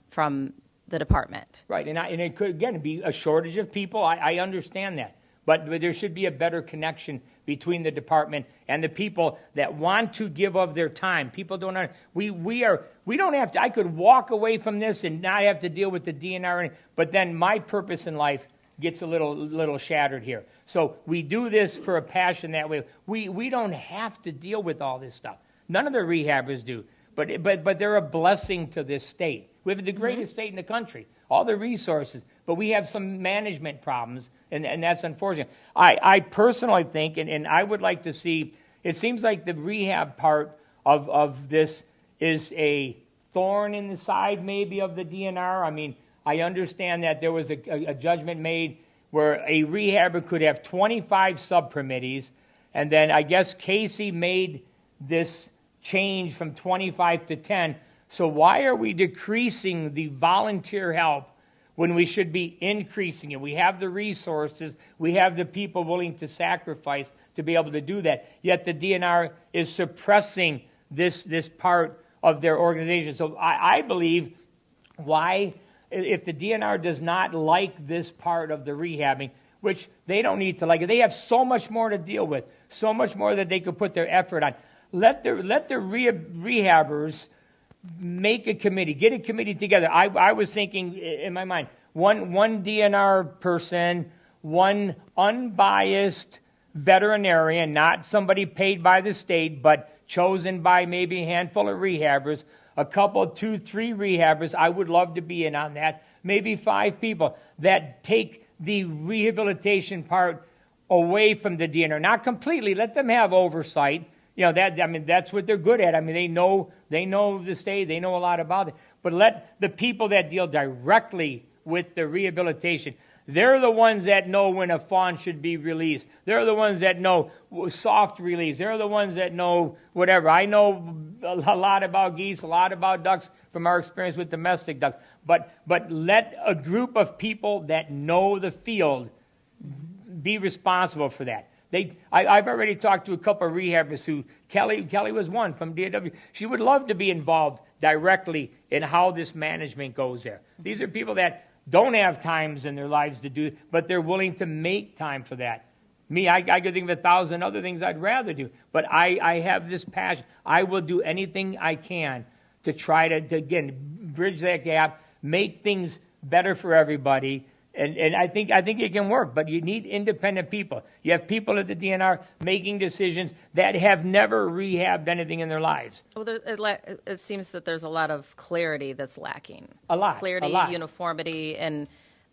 the department. Right, and it could, again, be a shortage of people. I understand that. But there should be a better connection between the department and the people that want to give of their time. People don't. We don't have to. I could walk away from this and not have to deal with the DNR. But then my purpose in life gets a little shattered here. So we do this for a passion that way. We don't have to deal with all this stuff. None of the rehabbers do. But they're a blessing to this state. We have the greatest state in the country, all the resources, but we have some management problems, and that's unfortunate. I personally think, and I would like to see, it seems like the rehab part of this is a thorn in the side maybe of the DNR. I mean, I understand that there was a judgment made where a rehabber could have 25 sub-permittees, and then I guess Casey made this change from 25 to 10. So why are we decreasing the volunteer help when we should be increasing it? We have the resources. We have the people willing to sacrifice to be able to do that. Yet the DNR is suppressing this part of their organization. So I believe why, if the DNR does not like this part of the rehabbing, which they don't need to like it, they have so much more to deal with, so much more that they could put their effort on. Let the rehabbers make a committee, get a committee together. I was thinking in my mind, one DNR person, one unbiased veterinarian, not somebody paid by the state, but chosen by maybe a handful of rehabbers, a couple, 2, 3 rehabbers. I would love to be in on that. Maybe 5 people that take the rehabilitation part away from the DNR. Not completely. Let them have oversight. That's what they're good at. I mean, they know the state, they know a lot about it. But let the people that deal directly with the rehabilitation, they're the ones that know when a fawn should be released. They're the ones that know soft release. They're the ones that know whatever. I know a lot about geese, a lot about ducks from our experience with domestic ducks. But let a group of people that know the field be responsible for that. I've already talked to a couple of rehabbers who, Kelly was one from DAW. She would love to be involved directly in how this management goes there. These are people that don't have times in their lives to do it, but they're willing to make time for that. Me, I could think of 1,000 other things I'd rather do, but I have this passion. I will do anything I can to try to again, bridge that gap, make things better for everybody. And I think it can work, but you need independent people. You have people at the DNR making decisions that have never rehabbed anything in their lives. Well, it seems that there's a lot of clarity that's lacking. A lot. Clarity, uniformity, and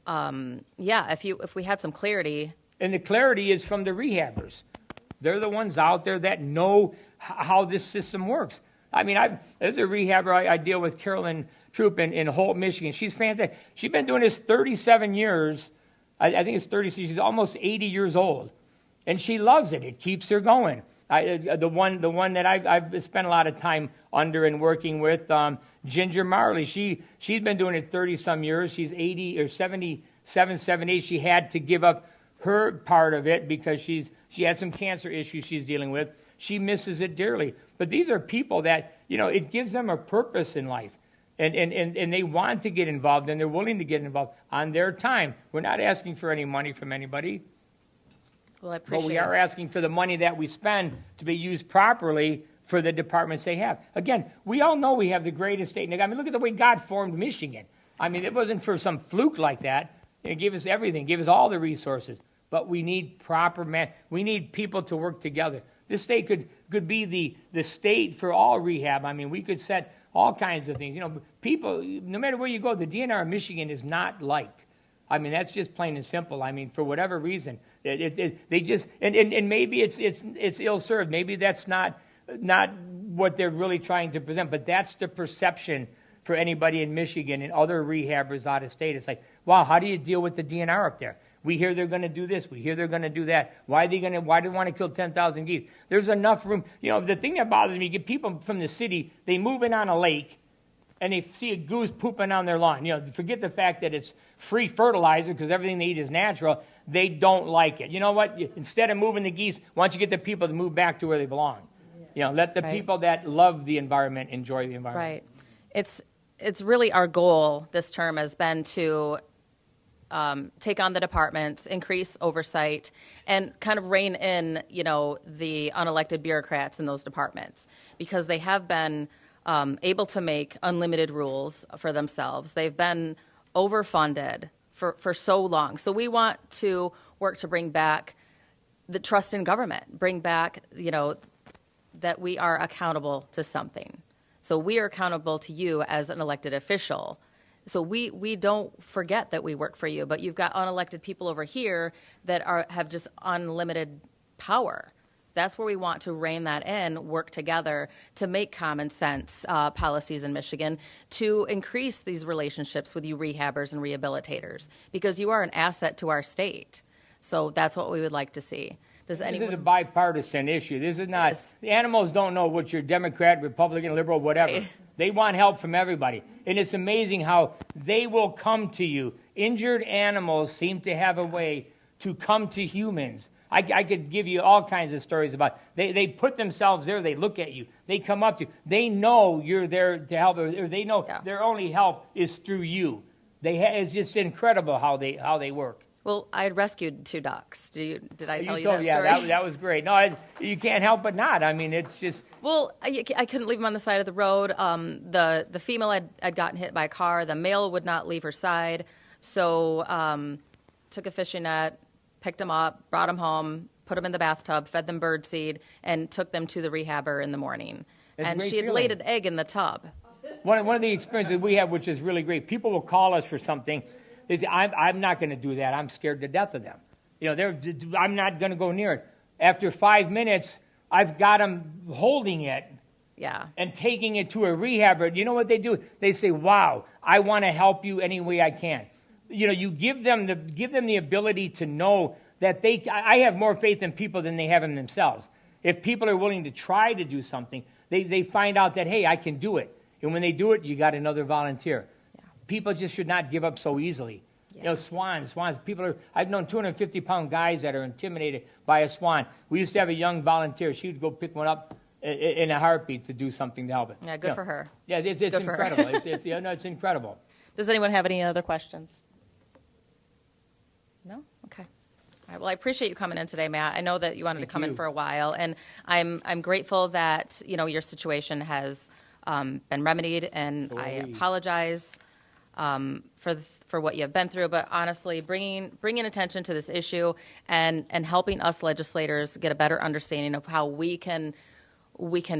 if we had some clarity. And the clarity is from the rehabbers. They're the ones out there that know how this system works. I mean, there's a rehabber I deal with, Carolyn Troop in Holt, Michigan. She's fantastic. She's been doing this 37 years. I think it's 30. She's almost 80 years old, and she loves it. It keeps her going. The one that I've spent a lot of time under and working with, Ginger Marley. She's been doing it 30-some years. She's 80 or 77, 78. She had to give up her part of it because she had some cancer issues she's dealing with. She misses it dearly. But these are people that, it gives them a purpose in life. And they want to get involved, and they're willing to get involved on their time. We're not asking for any money from anybody. Well, I appreciate it. But we are asking for the money that we spend to be used properly for the departments they have. Again, we all know we have the greatest state. I mean, look at the way God formed Michigan. I mean, it wasn't for some fluke like that. It gave us everything, gave us all the resources. But we need we need people to work together. This state could be the state for all rehab. I mean, we could set all kinds of things. You know, people, no matter where you go, the DNR of Michigan is not liked. I mean, that's just plain and simple. I mean, for whatever reason, they just and maybe it's ill-served. Maybe that's not what they're really trying to present. But that's the perception for anybody in Michigan and other rehabbers out of state. It's like, wow, how do you deal with the DNR up there? We hear they're going to do this. We hear they're going to do that. Why do they want to kill 10,000 geese? There's enough room. You know, the thing that bothers me, you get people from the city, they move in on a lake, and they see a goose pooping on their lawn. You know, forget the fact that it's free fertilizer because everything they eat is natural. They don't like it. You know what? Instead of moving the geese, why don't you get the people to move back to where they belong? You know, let the people that love the environment enjoy the environment. Right. It's really our goal this term has been to take on the departments, increase oversight, and kind of rein in, you know, the unelected bureaucrats in those departments because they have been able to make unlimited rules for themselves. They've been overfunded for so long. So we want to work to bring back the trust in government, bring back, you know, that we are accountable to something. So we are accountable to you as an elected official. So we don't forget that we work for you, but you've got unelected people over here that have just unlimited power. That's where we want to rein that in, work together to make common sense policies in Michigan to increase these relationships with you rehabbers and rehabilitators because you are an asset to our state. So that's what we would like to see. This is a bipartisan issue. This is not, the animals don't know what you're Democrat, Republican, liberal, whatever. Right. They want help from everybody. And it's amazing how they will come to you. Injured animals seem to have a way to come to humans. I could give you all kinds of stories about they put themselves there. They look at you. They come up to you. They know you're there to help, or they know their only help is through you. It's just incredible how they work. Well, I had rescued 2 ducks. Did I tell you that story? Yeah, that was great. No, you can't help but not. I mean, it's just... Well, I couldn't leave them on the side of the road. The female had gotten hit by a car. The male would not leave her side. So took a fishing net, picked them up, brought them home, put them in the bathtub, fed them birdseed, and took them to the rehabber in the morning. And she had laid an egg in the tub. One of the experiences we have, which is really great, people will call us for something. They say, I'm not going to do that. I'm scared to death of them. You know, I'm not going to go near it. After 5 minutes, I've got them holding it and taking it to a rehabber. You know what they do? They say, wow, I want to help you any way I can. You know, you give them the ability to know that I have more faith in people than they have in themselves. If people are willing to try to do something, they find out that, hey, I can do it. And when they do it, you got another volunteer. People just should not give up so easily. You know, swans, I've known 250-pound guys that are intimidated by a swan. We used to have a young volunteer. She would go pick one up in a heartbeat to do something to help it. Yeah, good for her. Yeah, it's incredible. It's incredible. Does anyone have any other questions? No? Okay. All right, well, I appreciate you coming in today, Matt. I know that you wanted to come in for a while, and I'm grateful that, you know, your situation has been remedied, and I apologize for what you have been through, but honestly, bringing attention to this issue and helping us legislators get a better understanding of how we can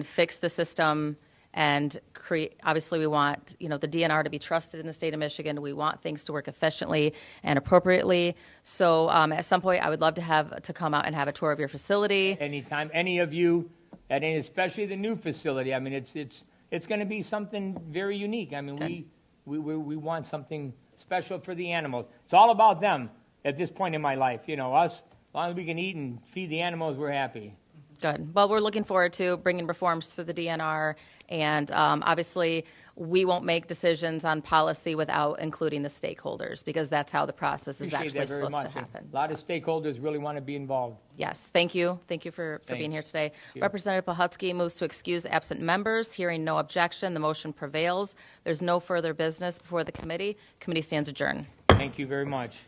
fix the system and create. Obviously, we want, you know, the DNR to be trusted in the state of Michigan. We want things to work efficiently and appropriately. So at some point, I would love to come out and have a tour of your facility. Anytime, any of you, and especially the new facility. I mean, it's going to be something very unique. I mean, we want something special for the animals. It's all about them at this point in my life. You know, us, as long as we can eat and feed the animals, we're happy. Good. Well, we're looking forward to bringing reforms for the DNR, and obviously we won't make decisions on policy without including the stakeholders, because that's how the process is actually supposed to happen. A lot of stakeholders really want to be involved. Yes. Thank you. Thank you for being here today. Representative Pohutsky moves to excuse absent members. Hearing no objection, the motion prevails. There's no further business before the committee. Committee stands adjourned. Thank you very much.